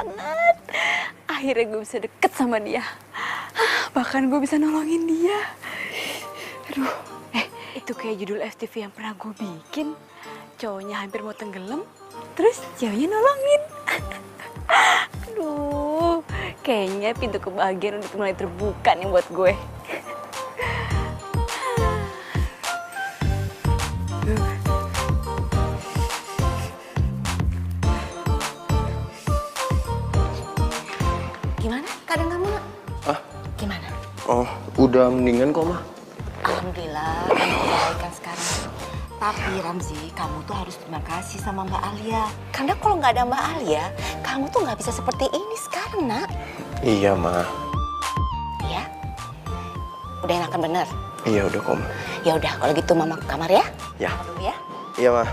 Speaker 1: banget. Akhirnya gue bisa deket sama dia. Bahkan gue bisa nolongin dia. Aduh, itu kayak judul FTV yang pernah gue bikin. Cowoknya hampir mau tenggelam, terus ceweknya nolongin. Aduh, kayaknya pintu kebahagiaan udah mulai terbuka nih buat gue.
Speaker 6: Gimana keadaan kamu, Nak?
Speaker 2: Ah,
Speaker 6: Gimana?
Speaker 2: oh, udah mendingan kok, Ma.
Speaker 6: Alhamdulillah, kamu kebaikan sekarang. Tapi Ramzi, kamu tuh harus terima kasih sama Mbak Alia. Karena kalau nggak ada Mbak Alia, kamu tuh nggak bisa seperti ini sekarang, Nak.
Speaker 2: Iya, Ma.
Speaker 6: Iya? Udah enakan bener?
Speaker 2: Iya, udah kok, Ma.
Speaker 6: Ya udah, kalau gitu Mama ke kamar ya.
Speaker 2: Ya.
Speaker 6: Mama dulu ya.
Speaker 2: Iya, Ma.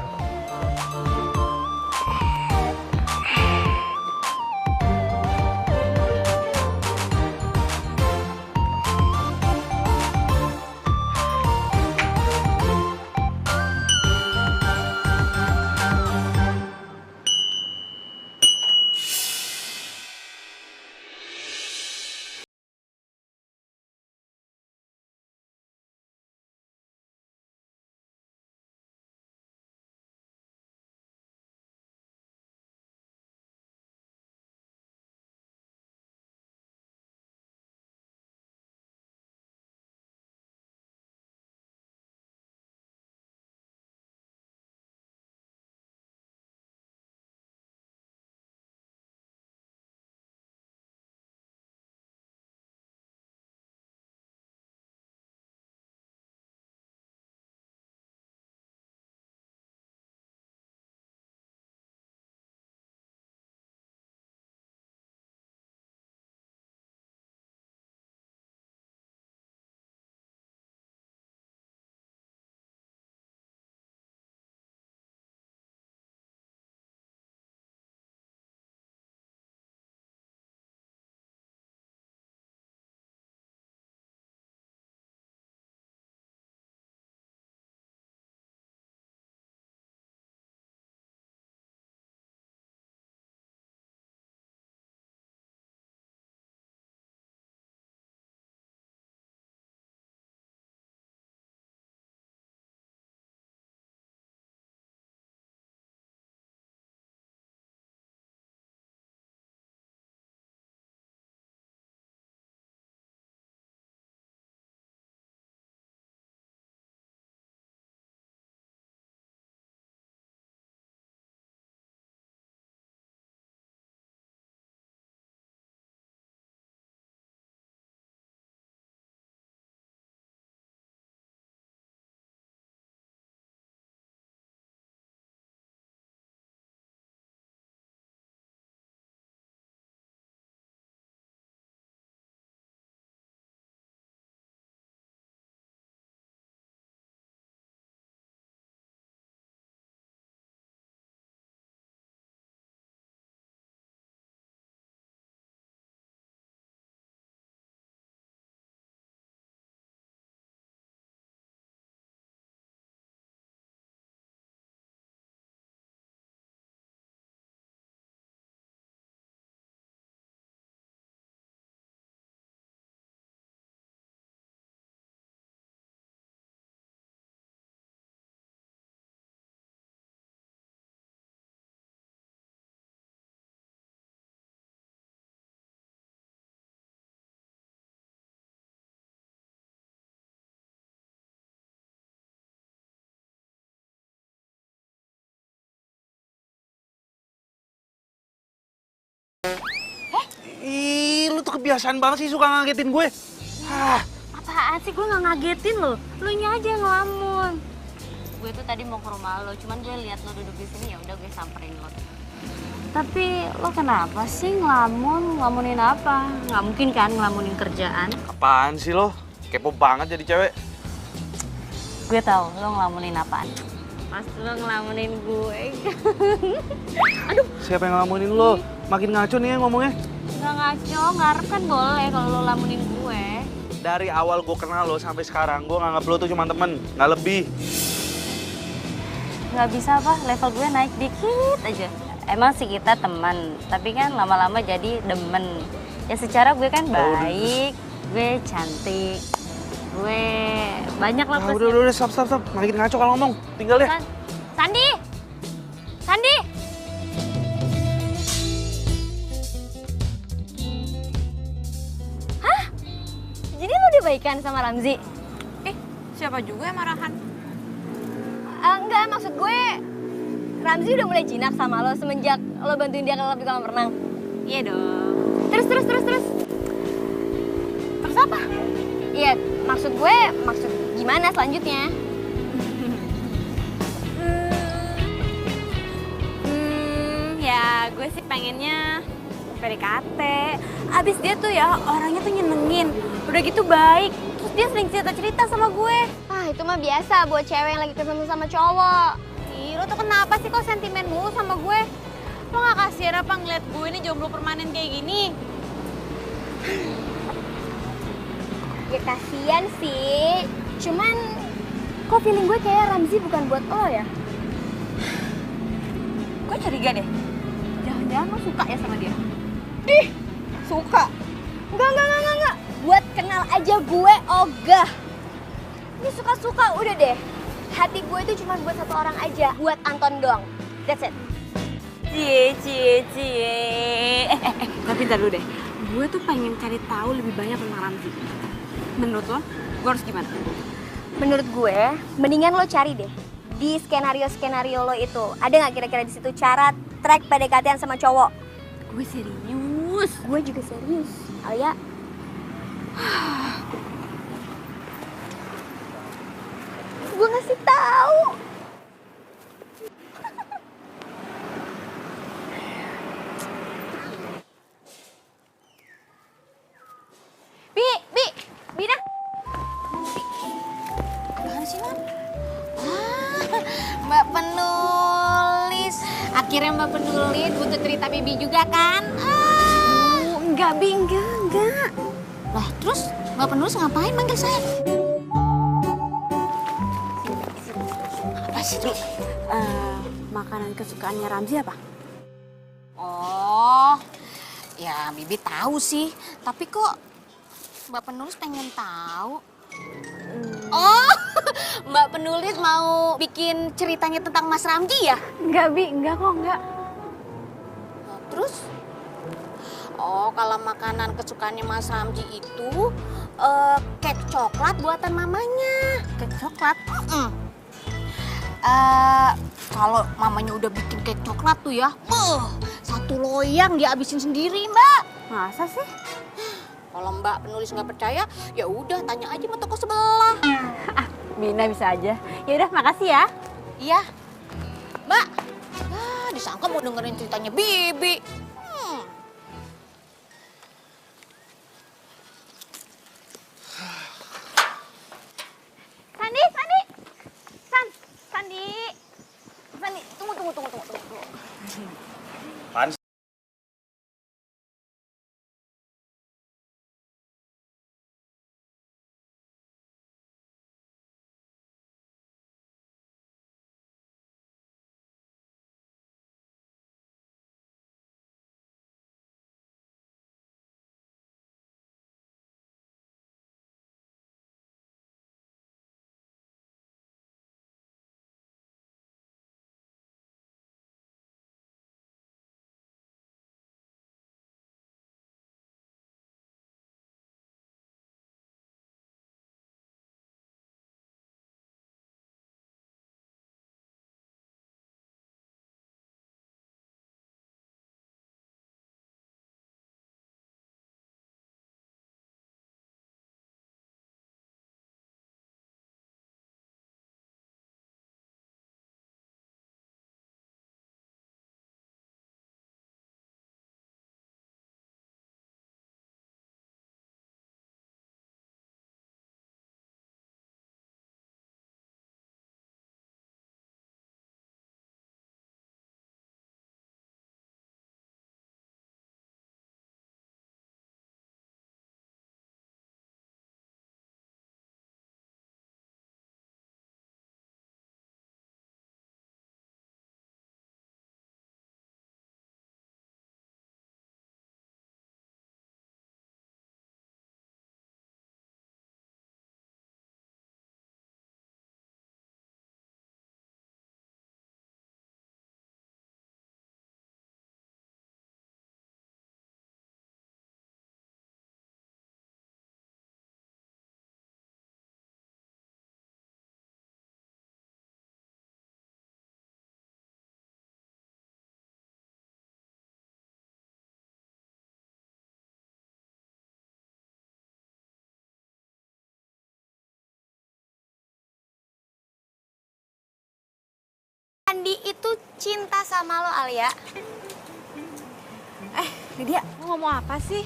Speaker 3: Ih, lu tuh kebiasaan banget sih suka ngagetin gue. Hah,
Speaker 5: Apaan sih, gue nggak ngagetin lo. Lu nya aja yang ngelamun. Gue tuh tadi mau ke rumah lo, cuman gue lihat lo duduk di sini, ya udah gue samperin lo. Tapi lo kenapa sih ngelamun? Ngelamunin apa? Nggak mungkin kan ngelamunin kerjaan?
Speaker 3: apaan sih lo? Kepo banget jadi cewek.
Speaker 5: Gue tahu lo ngelamunin apaan. Pas lo ngelamunin gue.
Speaker 3: Siapa yang ngelamunin lo? Makin ngaco nih ya ngomongnya.
Speaker 5: Nggak ngaco, ngarep kan boleh kalau lo lamunin gue.
Speaker 3: Dari awal gue kenal lo sampai sekarang, gue nganggap lo tuh cuma temen, nggak lebih.
Speaker 5: Nggak bisa apa, level gue naik dikit aja. emang sih kita teman, tapi kan lama-lama jadi demen. Ya secara gue kan baik, gue cantik, gue banyak lah plusnya.
Speaker 3: Udah, stop. Makin ngaco kalau ngomong. Tinggal deh.
Speaker 5: Sandi! Sandi! Hah? Jadi lo udah baikan sama Ramzi?
Speaker 1: Siapa juga yang marahan?
Speaker 5: Enggak, maksud gue Ramzi udah mulai jinak sama lo semenjak lo bantuin dia di kolam renang.
Speaker 1: Iya dong.
Speaker 5: Terus. Terus apa? Iya, maksud gimana selanjutnya?
Speaker 1: Ya gue sih pengennya PDKT. Abis dia tuh ya orangnya tuh nyenengin. Udah gitu baik. Terus dia sering cerita-cerita sama gue.
Speaker 5: Ah, itu mah biasa buat cewek yang lagi ketemu sama cowok.
Speaker 1: Ih, lo tuh kenapa sih kok sentimen mulu sama gue? Lo gak kasihan apa ngeliat gue ini jomblo permanen kayak gini?
Speaker 5: Ya kasihan sih. Cuman kok feeling gue kayak Ramzi bukan buat lo ya?
Speaker 1: Gue curiga deh. Jangan-jangan lo suka ya sama dia?
Speaker 5: Ih, suka? Enggak. Buat kenal aja gue ogah. Ini suka-suka udah deh. Hati gue itu cuma buat satu orang aja, buat Anton doang. That's it.
Speaker 1: Cie. Tapi ntar dulu deh. Gue tuh pengen cari tahu lebih banyak tentang Ramzi. Menurut lo, gue harus gimana?
Speaker 5: Menurut gue, mendingan lo cari deh di skenario lo itu. Ada nggak kira-kira di situ cara track PDKT-an sama cowok?
Speaker 1: Gue serius.
Speaker 5: Gue juga serius. Alia. Gue ngasih tahu. Bi dah.
Speaker 6: Apaan sih, Mam? Mbak penulis. Akhirnya Mbak penulis butuh cerita Bibi juga kan?
Speaker 1: Enggak, Bi, enggak.
Speaker 6: Lah, terus Mbak penulis ngapain manggil saya? Apa sih, Dru?
Speaker 1: Makanan kesukaannya Ramzi apa?
Speaker 6: Oh, ya Bibi tahu sih. Tapi kok Mbak penulis pengen tahu? Oh, Mbak penulis mau bikin ceritanya tentang Mas Ramji ya?
Speaker 1: Enggak, Bi, enggak kok, enggak.
Speaker 6: Nah, terus? Oh, kalau makanan kesukaannya Mas Ramji itu kek coklat buatan mamanya.
Speaker 1: Kek coklat?
Speaker 6: Kalau mamanya udah bikin kek coklat tuh ya, satu loyang dia habisin sendiri, Mbak.
Speaker 1: Masa sih?
Speaker 6: Kalau Mbak penulis nggak percaya, ya udah tanya aja sama toko sebelah.
Speaker 1: Bina bisa aja. Ya udah, makasih ya.
Speaker 6: Iya, Mbak. Disangka mau dengerin ceritanya Bibi.
Speaker 5: Sandi, tunggu.
Speaker 3: Apaan
Speaker 7: Sandi itu cinta sama lo, Alia.
Speaker 1: Lydia, lo ngomong apa sih?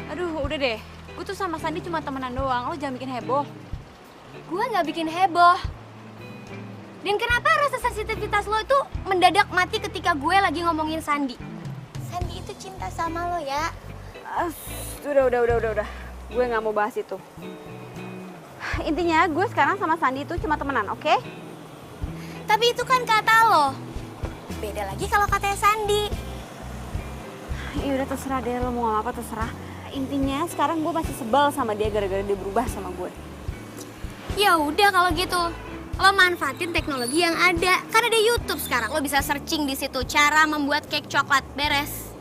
Speaker 1: Aduh, udah deh. Gue tuh sama Sandi cuma temenan doang. Lo jangan bikin heboh.
Speaker 7: Gue nggak bikin heboh. Dan kenapa rasa sensitivitas lo itu mendadak mati ketika gue lagi ngomongin Sandi? Sandi itu cinta sama lo ya.
Speaker 1: Udah. Gue nggak mau bahas itu. Intinya gue sekarang sama Sandi itu cuma temenan, oke?
Speaker 7: Tapi itu kan kata lo. Beda lagi kalau katanya Sandi.
Speaker 1: Ya udah terserah deh, lo mau ngomong apa terserah. Intinya sekarang gue masih sebel sama dia gara-gara dia berubah sama gue.
Speaker 7: Ya udah kalau gitu. Lo manfaatin teknologi yang ada. Kan ada YouTube sekarang. Lo bisa searching di situ cara membuat cake coklat. Beres.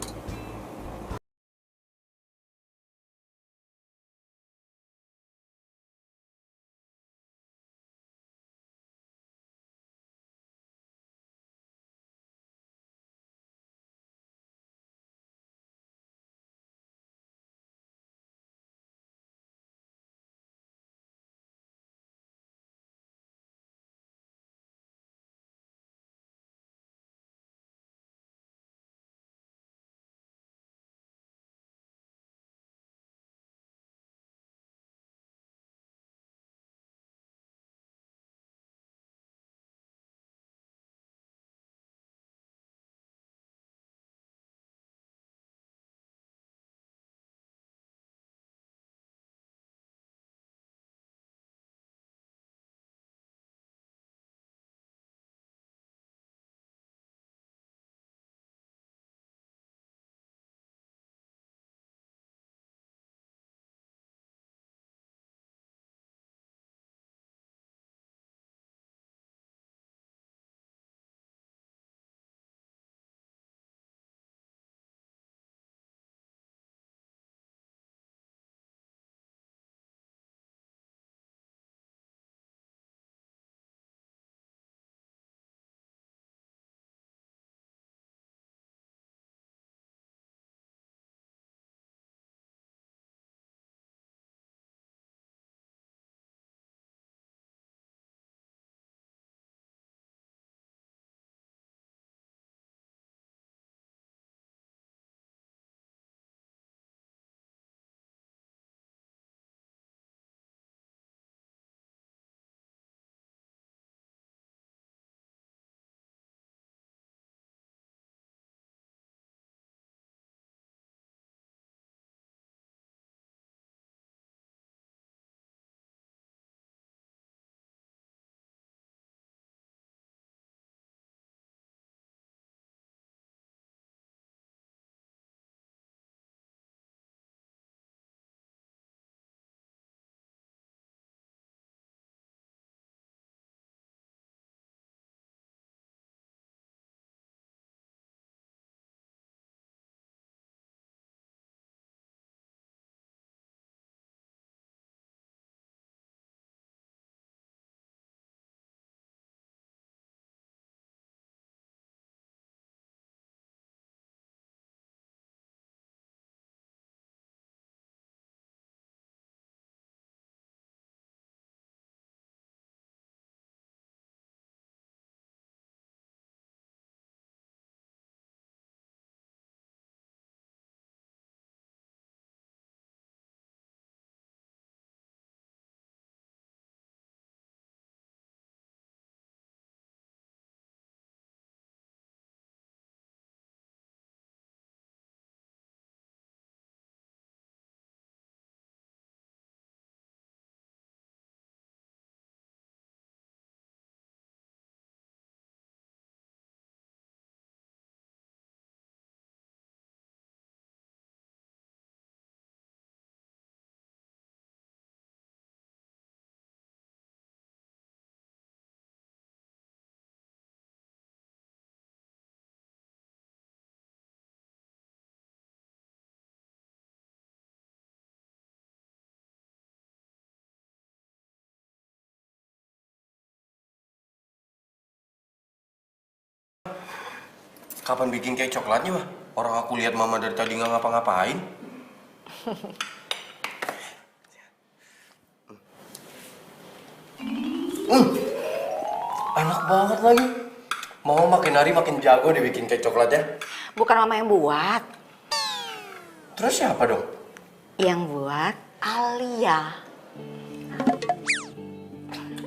Speaker 2: Kapan bikin cake coklatnya, Mah? Orang aku lihat Mama dari tadi nggak ngapa-ngapain. Enak banget lagi. Mau makin hari makin jago deh bikin kek coklatnya.
Speaker 6: Bukan mama yang buat.
Speaker 2: Terus siapa dong?
Speaker 6: Yang buat Alia.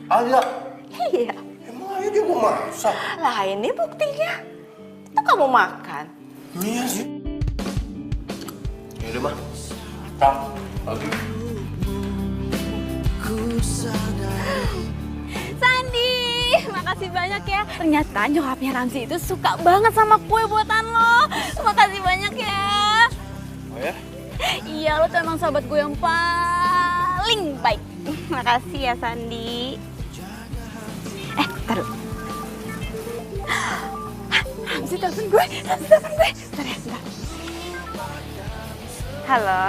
Speaker 2: Alia.
Speaker 6: Iya.
Speaker 2: Emang Alia dia mau masak?
Speaker 6: Lah ini buktinya. Itu kamu makan.
Speaker 2: Iya sih. Yaudah mah. Kang, lagi.
Speaker 1: Sandi, makasih banyak ya. Ternyata nyokapnya Ramzi itu suka banget sama kue buatan lo. Makasih banyak ya.
Speaker 3: Oh ya?
Speaker 1: Iya, lo tuh emang sahabat gue yang paling baik. Makasih ya, Sandi. Taruh. Ramzi telepon gue. Bentar ya, bentar. Halo?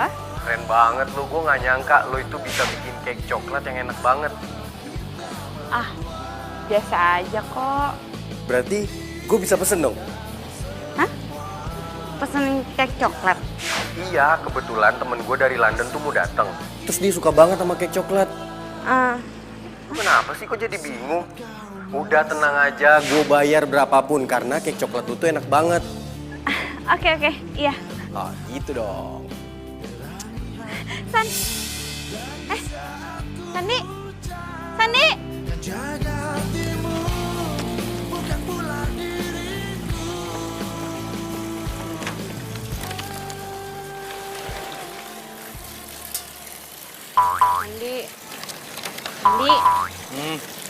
Speaker 2: Keren banget lu, gue gak nyangka lu itu bisa bikin cake coklat yang enak banget.
Speaker 1: Ah, biasa aja kok.
Speaker 2: Berarti gue bisa pesen dong?
Speaker 1: Hah? Pesenin cake coklat?
Speaker 2: Iya, kebetulan temen gue dari London tuh mau datang. Terus dia suka banget sama cake coklat. Kenapa sih kok jadi bingung? Udah tenang aja, gue bayar berapapun karena cake coklat lu tuh enak banget.
Speaker 1: Oke, iya.
Speaker 2: Ah, gitu dong.
Speaker 1: Sandi! Sandi! Sandi,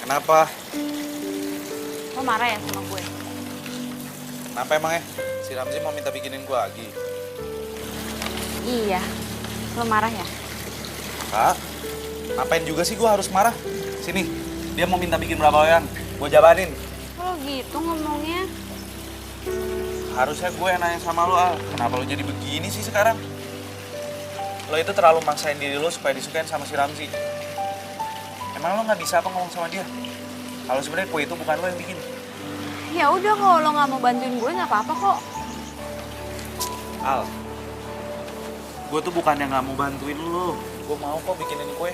Speaker 3: Kenapa?
Speaker 1: lo marah ya sama gue?
Speaker 3: Kenapa emangnya? Si Ramzi mau minta bikinin gue lagi.
Speaker 1: Iya, lo marah ya?
Speaker 3: Kak, ngapain juga sih gue harus marah? Sini, dia mau minta bikin berapa loyang? Gue jabanin.
Speaker 1: Lo gitu ngomongnya.
Speaker 3: Harusnya gue yang nanya sama lo, Al. Kenapa lo jadi begini sih sekarang? Lo itu terlalu maksain diri lo supaya disukain sama si Ramzi. Emang lo nggak bisa apa ngomong sama dia? Kalau sebenarnya kue itu bukan lo yang bikin.
Speaker 1: Ya udah, kalau lo nggak mau bantuin gue nggak apa-apa kok.
Speaker 3: Al, gue tuh bukan yang nggak mau bantuin lo. Gue mau kok bikinin kue.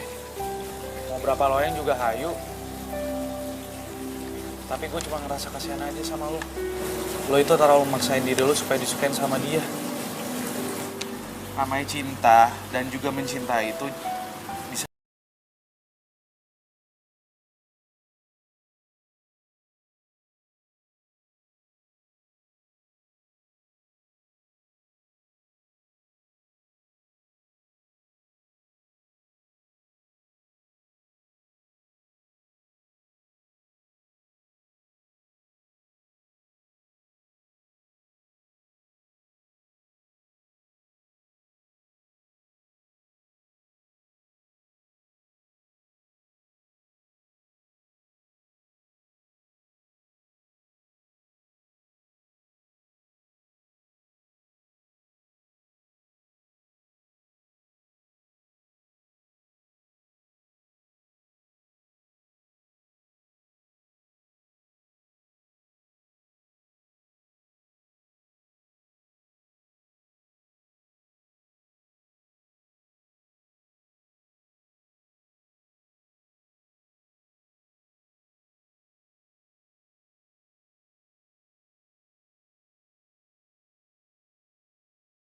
Speaker 3: Mau berapa loyang juga hayu. Tapi gue cuma ngerasa kasihan aja sama lo. Lo itu terlalu maksain diri lo supaya disukain sama dia. Namanya cinta dan juga mencintai itu bisa.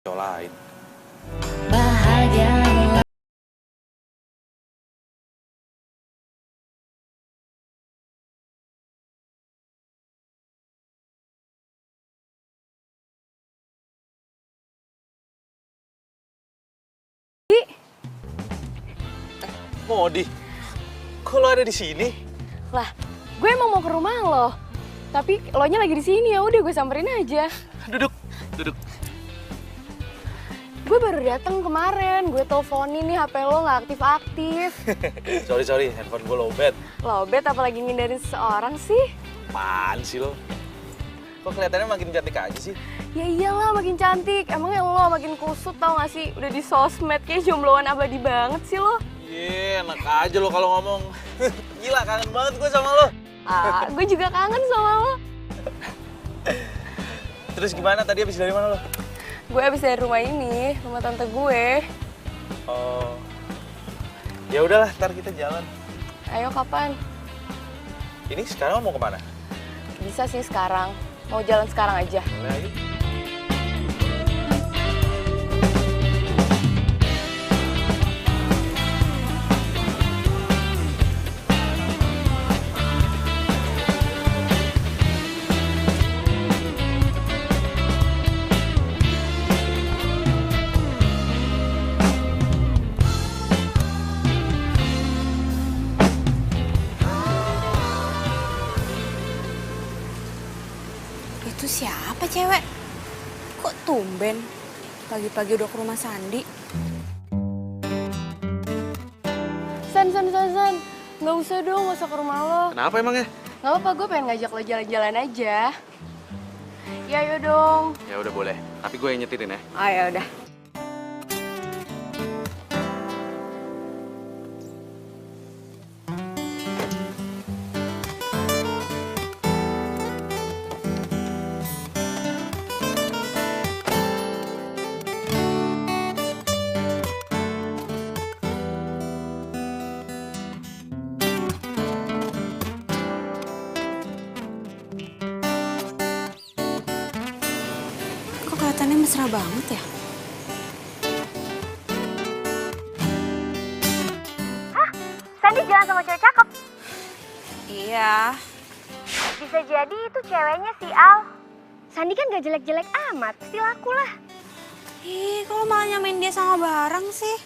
Speaker 3: Cowok lain. Modi, kok lo ada di sini?
Speaker 7: Lah, gue emang mau ke rumah lo. Tapi lo nya lagi di sini, ya udah gue samperin aja.
Speaker 3: Duduk.
Speaker 7: Gue baru datang kemarin, gue teleponin nih HP lo nggak aktif-aktif.
Speaker 3: sorry, handphone gue lowbat.
Speaker 7: Lobet apalagi ngindarin seseorang sih?
Speaker 3: Apaan sih lo? Kok kelihatannya makin cantik aja sih?
Speaker 7: Ya iyalah makin cantik, emangnya lo makin kusut tau gak sih? Udah di sosmed kayak jombloan abadi banget sih lo.
Speaker 3: Enak aja lo kalau ngomong. Gila, kangen banget gue sama lo.
Speaker 7: Gue juga kangen sama lo.
Speaker 3: Terus gimana, tadi habis dari mana lo?
Speaker 7: Gue habis dari rumah ini, rumah tante gue.
Speaker 3: Oh, ya udahlah, ntar kita jalan.
Speaker 7: Ayo kapan?
Speaker 3: Ini sekarang mau kemana?
Speaker 8: Bisa sih sekarang. Mau jalan sekarang aja.
Speaker 2: Boleh, ayo.
Speaker 1: Itu siapa cewek? Kok tumben? Pagi-pagi udah ke rumah Sandi.
Speaker 8: San. Nggak usah dong, nggak usah ke rumah lo.
Speaker 3: Kenapa emangnya?
Speaker 8: Nggak apa-apa, gue pengen ngajak lo jalan-jalan aja. Ya ayo dong.
Speaker 3: Ya udah boleh, tapi gue yang nyetirin ya.
Speaker 8: Oh ya udah.
Speaker 1: Kok kelihatannya mesra banget ya?
Speaker 7: Sandi jalan sama cewek cakep.
Speaker 1: Iya.
Speaker 7: Bisa jadi itu ceweknya si Al. Sandi kan gak jelek-jelek amat, pasti laku lah.
Speaker 1: Ih, kok lo malah nyamain dia sama barang sih?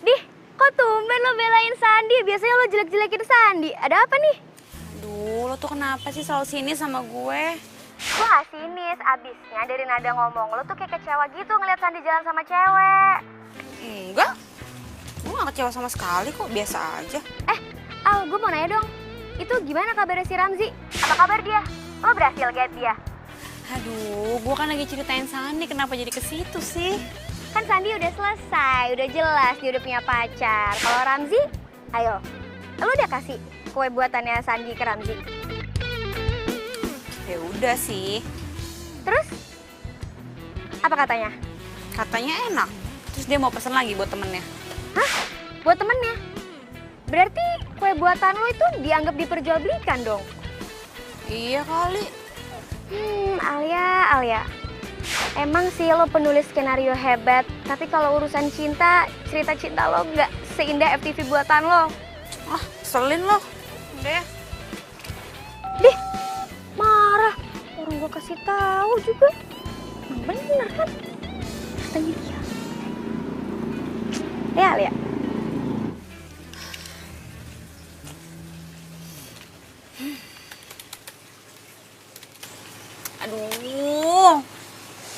Speaker 7: Dih, kok tumben lo belain Sandi? Biasanya lo jelek-jelekin Sandi. Ada apa nih?
Speaker 1: Duh, lo tuh kenapa sih selalu sini sama gue?
Speaker 7: Gue gak sinis, abisnya dari nada ngomong lo tuh kayak kecewa gitu ngeliat Sandi jalan sama cewek.
Speaker 1: Enggak. Gue gak kecewa sama sekali kok, biasa aja.
Speaker 7: Al, gue mau nanya dong. Itu gimana kabarnya si Ramzi? Apa kabar dia? Lo berhasil get dia?
Speaker 1: Aduh, gue kan lagi ceritain Sandi, kenapa jadi ke situ sih?
Speaker 7: Kan Sandi udah selesai, udah jelas dia udah punya pacar. Kalau Ramzi, ayo. Lo udah kasih kue buatannya Sandi ke Ramzi?
Speaker 1: Ya udah sih.
Speaker 7: Terus? Apa katanya?
Speaker 1: Katanya enak. Terus dia mau pesen lagi buat temennya.
Speaker 7: Hah? Buat temennya? Berarti kue buatan lo itu dianggap diperjualbelikan dong?
Speaker 1: Iya kali.
Speaker 7: Alia. Emang sih lo penulis skenario hebat, tapi kalau urusan cinta, cerita cinta lo nggak seindah FTV buatan lo.
Speaker 1: Ah, selin lo. Udah ya.
Speaker 7: Dih, marah. Orang gue kasih tahu juga. Bener kan? Katanya dia. Ya, Alia.
Speaker 1: Aduh,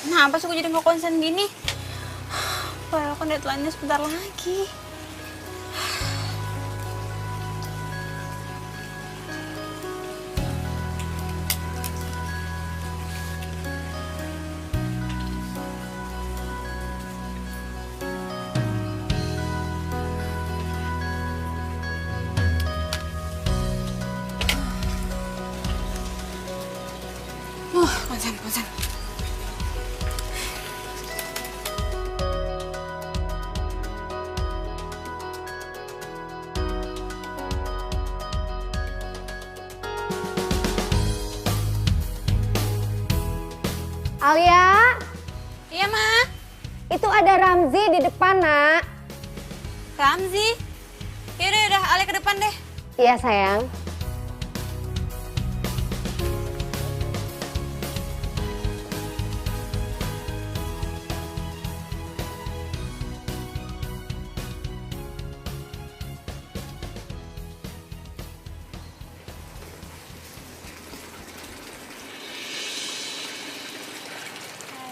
Speaker 1: kenapa sih gue jadi nggak konsen gini? Padahal kan deadline-nya sebentar lagi. Konsen.
Speaker 7: Alia,
Speaker 1: Iya, Ma.
Speaker 7: itu ada Ramzi di depan, Nak.
Speaker 1: Ramzi. Yaudah, Ale ke depan deh.
Speaker 7: Iya, sayang.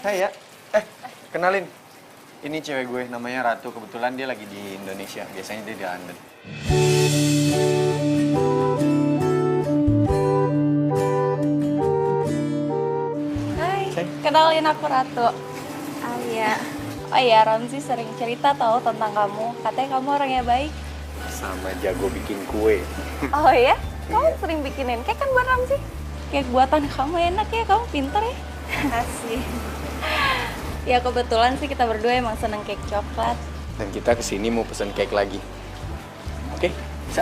Speaker 2: Hai ya. Kenalin. Ini cewek gue, namanya Ratu. Kebetulan dia lagi di Indonesia. Biasanya dia di London.
Speaker 8: Hai, kenalin aku Ratu.
Speaker 1: Alia.
Speaker 8: Oh iya, Ramzi sering cerita tahu tentang kamu. Katanya kamu orangnya baik.
Speaker 2: Sama jago bikin kue.
Speaker 8: Oh iya? Kamu sering bikinin kek kan buat Ramzi? Kek buatan kamu enak ya, kamu pinter ya.
Speaker 1: Kasih.
Speaker 8: Ya kebetulan sih kita berdua emang seneng kek coklat.
Speaker 2: Dan kita kesini mau pesen cake lagi. Oke, bisa?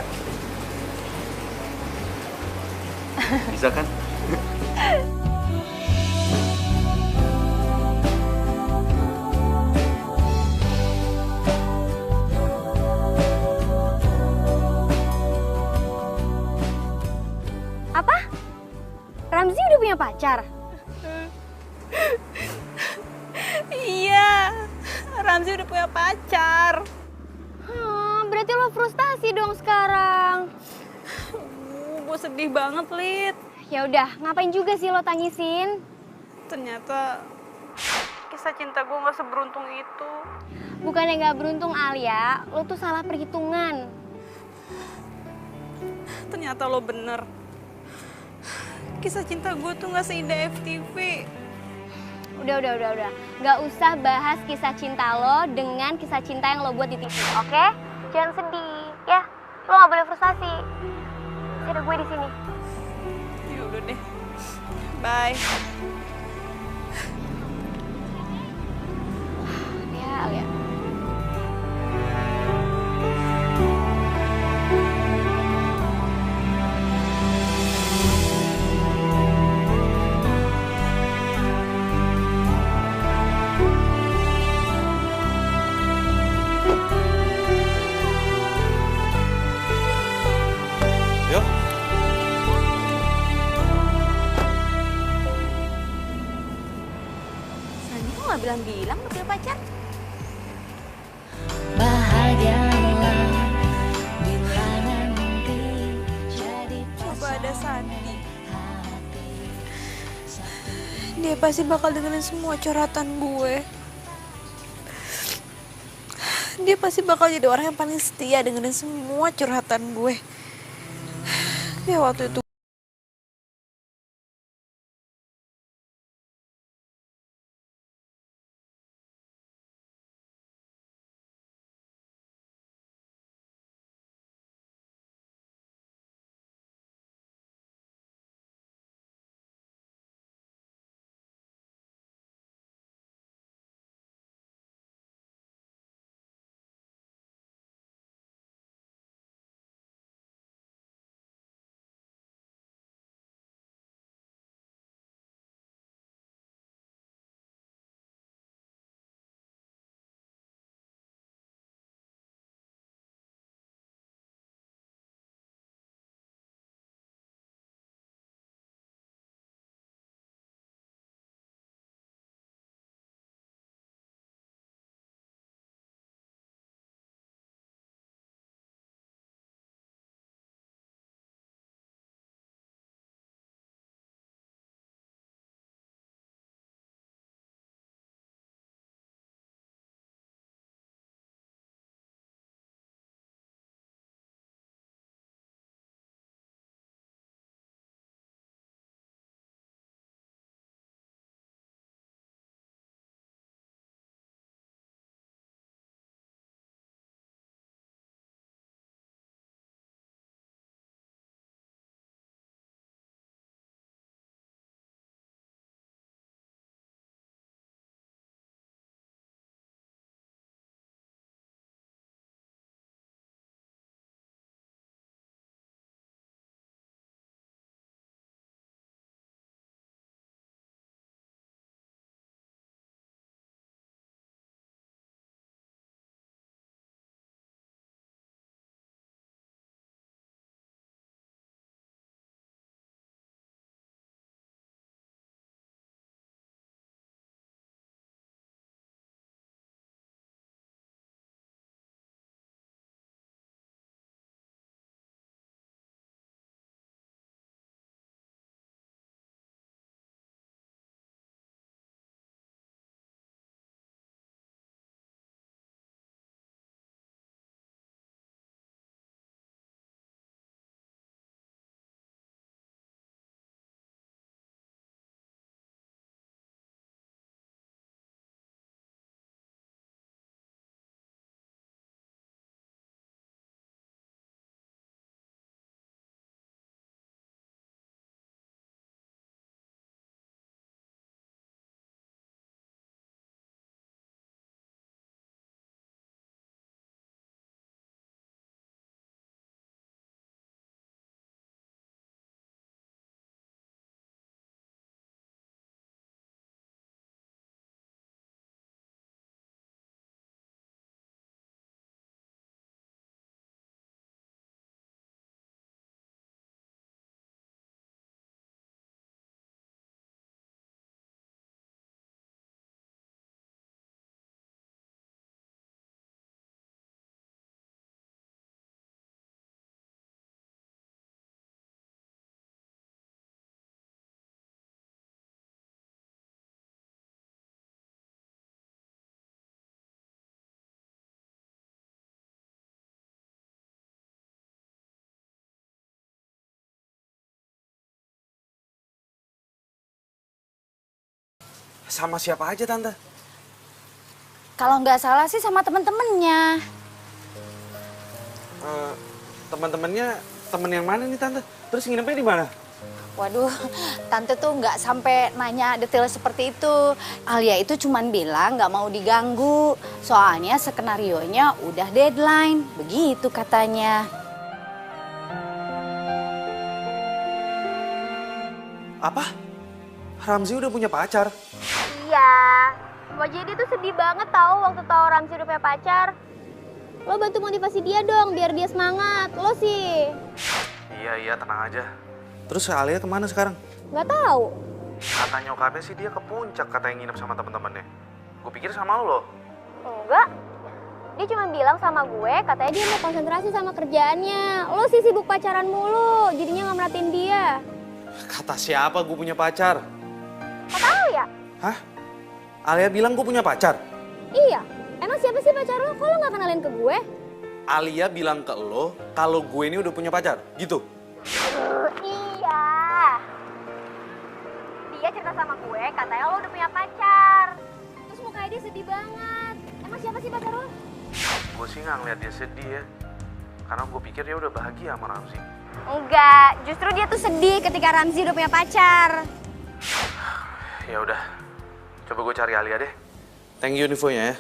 Speaker 2: Bisa kan?
Speaker 7: Apa? Ramzi udah punya pacar?
Speaker 1: Iya, Ramzi udah punya pacar.
Speaker 7: Berarti lo frustasi dong sekarang.
Speaker 1: Gue sedih banget, Lid.
Speaker 7: Ya udah, ngapain juga sih lo tangisin?
Speaker 1: Ternyata kisah cinta gue gak seberuntung itu.
Speaker 7: Bukannya gak beruntung, Alia, lo tuh salah perhitungan.
Speaker 1: Ternyata lo bener. Kisah cinta gue tuh gak seindah FTV.
Speaker 7: Udah. Gak usah bahas kisah cinta lo dengan kisah cinta yang lo buat di TV, oke? Jangan sedih, ya. Lo gak boleh frustasi. Masih ada gue di sini.
Speaker 1: Ya udah deh. Bye.
Speaker 7: Ya, Alia.
Speaker 3: Yuk.
Speaker 1: Sandi kok gak bilang-bilang lo punya pacar? Coba ada Sandi. Dia pasti bakal dengerin semua curhatan gue. Dia pasti bakal jadi orang yang paling setia dengerin semua curhatan gue. Ya waktu itu
Speaker 3: Sama siapa aja Tante?
Speaker 4: Kalau nggak salah sih sama temen-temennya.
Speaker 3: Teman-temannya, temen yang mana nih Tante? Terus nginepnya di mana?
Speaker 4: Waduh, Tante tuh nggak sampai nanya detail seperti itu. Alia itu cuman bilang nggak mau diganggu. Soalnya skenarionya udah deadline. Begitu katanya.
Speaker 3: Apa? Ramzi udah punya pacar?
Speaker 7: Iya. Wajah dia tuh sedih banget tahu waktu tahu Ramzi udah punya pacar. Lo bantu motivasi dia dong biar dia semangat. Lo sih.
Speaker 3: Iya, tenang aja. Terus Alia kemana sekarang?
Speaker 7: Nggak tahu.
Speaker 3: Kata nyokapnya sih dia ke puncak, katanya nginep sama temen-temennya. Gue pikir sama lo.
Speaker 7: Enggak. Dia cuma bilang sama gue katanya dia mau konsentrasi sama kerjaannya. Lo sih sibuk pacaran mulu, jadinya nggak merhatiin dia.
Speaker 3: Kata siapa gue punya pacar?
Speaker 7: Kata lo ya?
Speaker 3: Hah? Alia bilang gue punya pacar?
Speaker 7: Iya. Emang siapa sih pacar lo? Kok lo nggak kenalin ke gue?
Speaker 3: Alia bilang ke lo kalau gue ini udah punya pacar, gitu?
Speaker 7: Iya. Dia cerita sama gue katanya lo udah punya pacar. Terus mukanya dia sedih banget. Emang siapa sih pacar lo?
Speaker 3: Gue sih nggak ngeliat dia sedih ya. Karena gue pikir dia udah bahagia sama Ramzi.
Speaker 7: Enggak, justru dia tuh sedih ketika Ramzi udah punya pacar.
Speaker 3: Ya udah, coba gue cari Alia deh. Thank you infonya ya.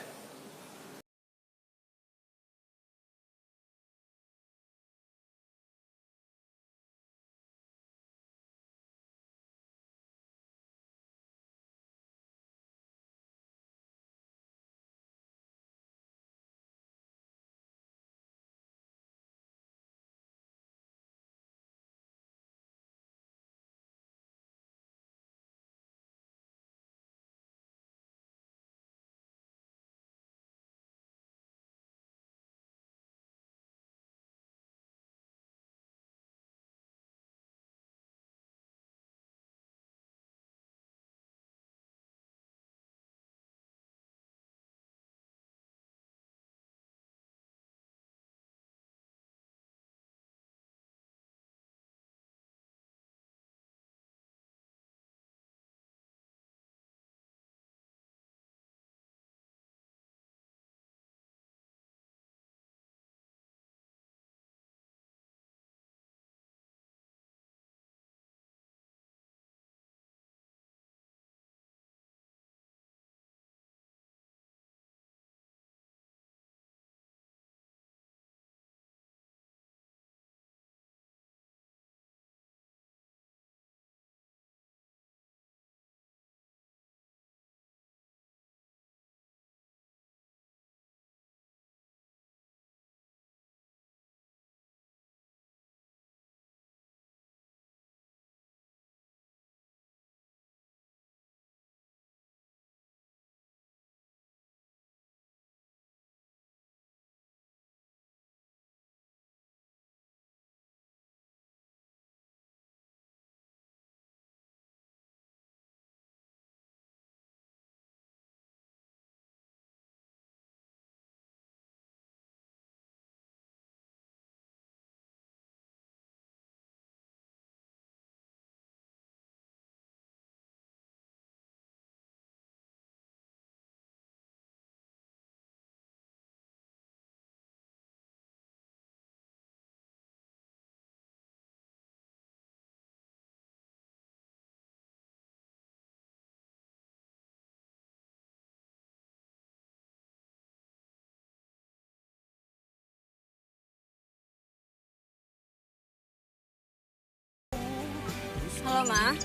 Speaker 1: Halo, Ma.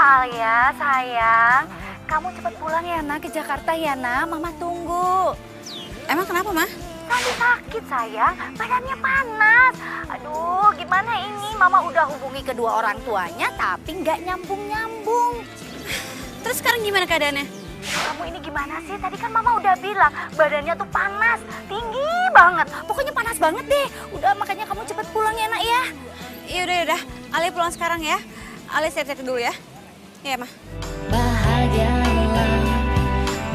Speaker 4: Alia, sayang. Kamu cepat pulang ya, nak, ke Jakarta ya, nak. Mama tunggu.
Speaker 1: Emang kenapa, Ma?
Speaker 4: Tadi sakit, sayang. Badannya panas. Aduh, gimana ini? Mama udah hubungi kedua orang tuanya, tapi nggak nyambung-nyambung.
Speaker 1: Terus sekarang gimana keadaannya?
Speaker 4: Kamu ini gimana sih? Tadi kan Mama udah bilang badannya tuh panas, tinggi banget. Pokoknya panas banget deh. Udah, makanya kamu cepet pulang ya, nak ya.
Speaker 1: Yaudah. Ale pulang sekarang ya. Ale set-set dulu ya. Iya, Ma.
Speaker 9: Bahagialah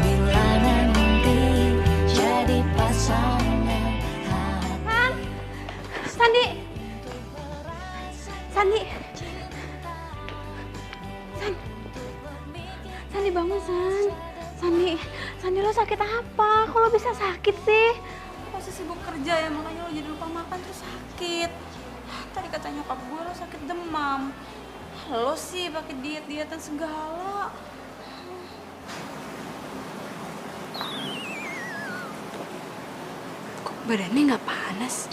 Speaker 9: bila nanti jadi pasangan hati.
Speaker 1: Sandi. Sandi. Sandi bangun, San. Sandi lo sakit apa? Kok lo bisa sakit sih?
Speaker 8: Masih sibuk kerja ya, makanya lo jadi lupa makan terus sakit. Tadi kata nyokap gue lo sakit demam. Lo sih pakai diet-dietan segala.
Speaker 1: Kok badannya nggak panas?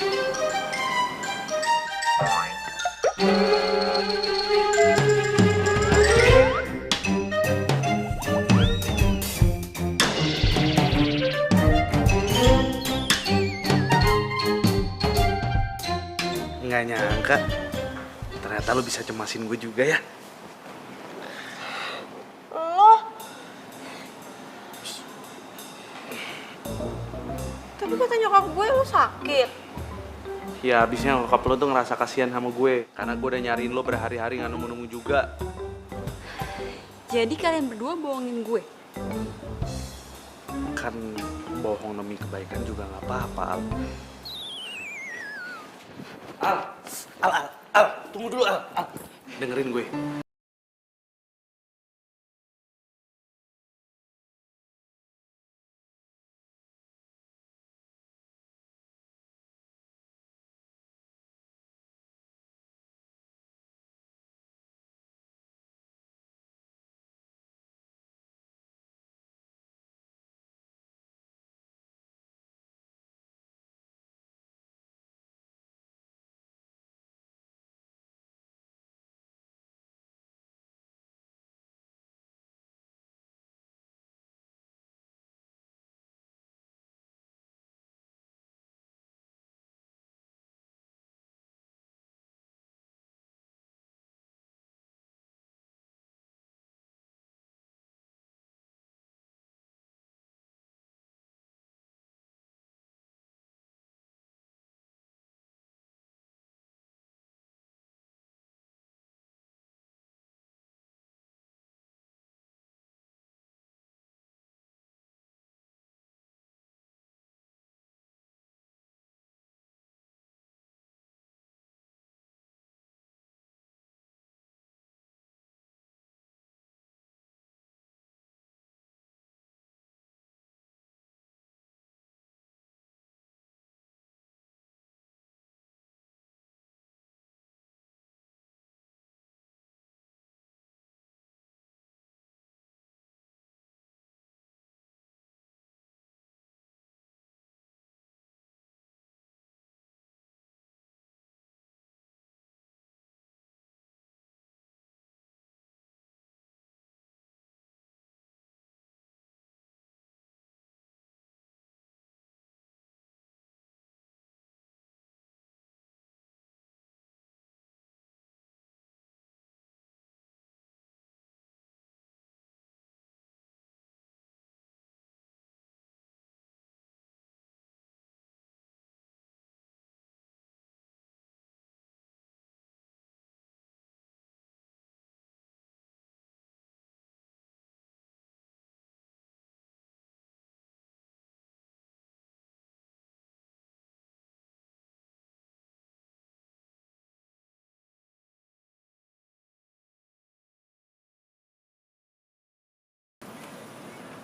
Speaker 3: Nggak nyangka, ternyata lo bisa cemasin gue juga ya.
Speaker 8: Tapi kata nyokap gue lo sakit.
Speaker 3: Ya abisnya nyokap lo tuh ngerasa kasihan sama gue, karena gue udah nyariin lo berhari-hari nggak nemu-nemu juga.
Speaker 8: Jadi kalian berdua bohongin gue?
Speaker 3: Kan bohong demi kebaikan juga nggak apa-apa, Al, tunggu dulu, Al. Dengerin gue.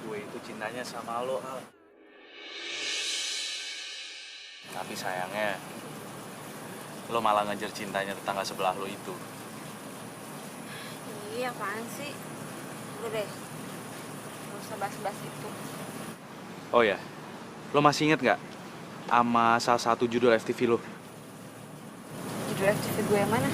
Speaker 3: Gue itu cintanya sama lo, Al. Tapi sayangnya, lo malah ngejar cintanya tetangga sebelah lo itu.
Speaker 8: Iya, apaan sih? Udah deh, gak usah bahas-bahas itu.
Speaker 3: Oh ya, lo masih inget nggak sama salah satu judul FTV lo?
Speaker 8: Judul FTV gue yang mana?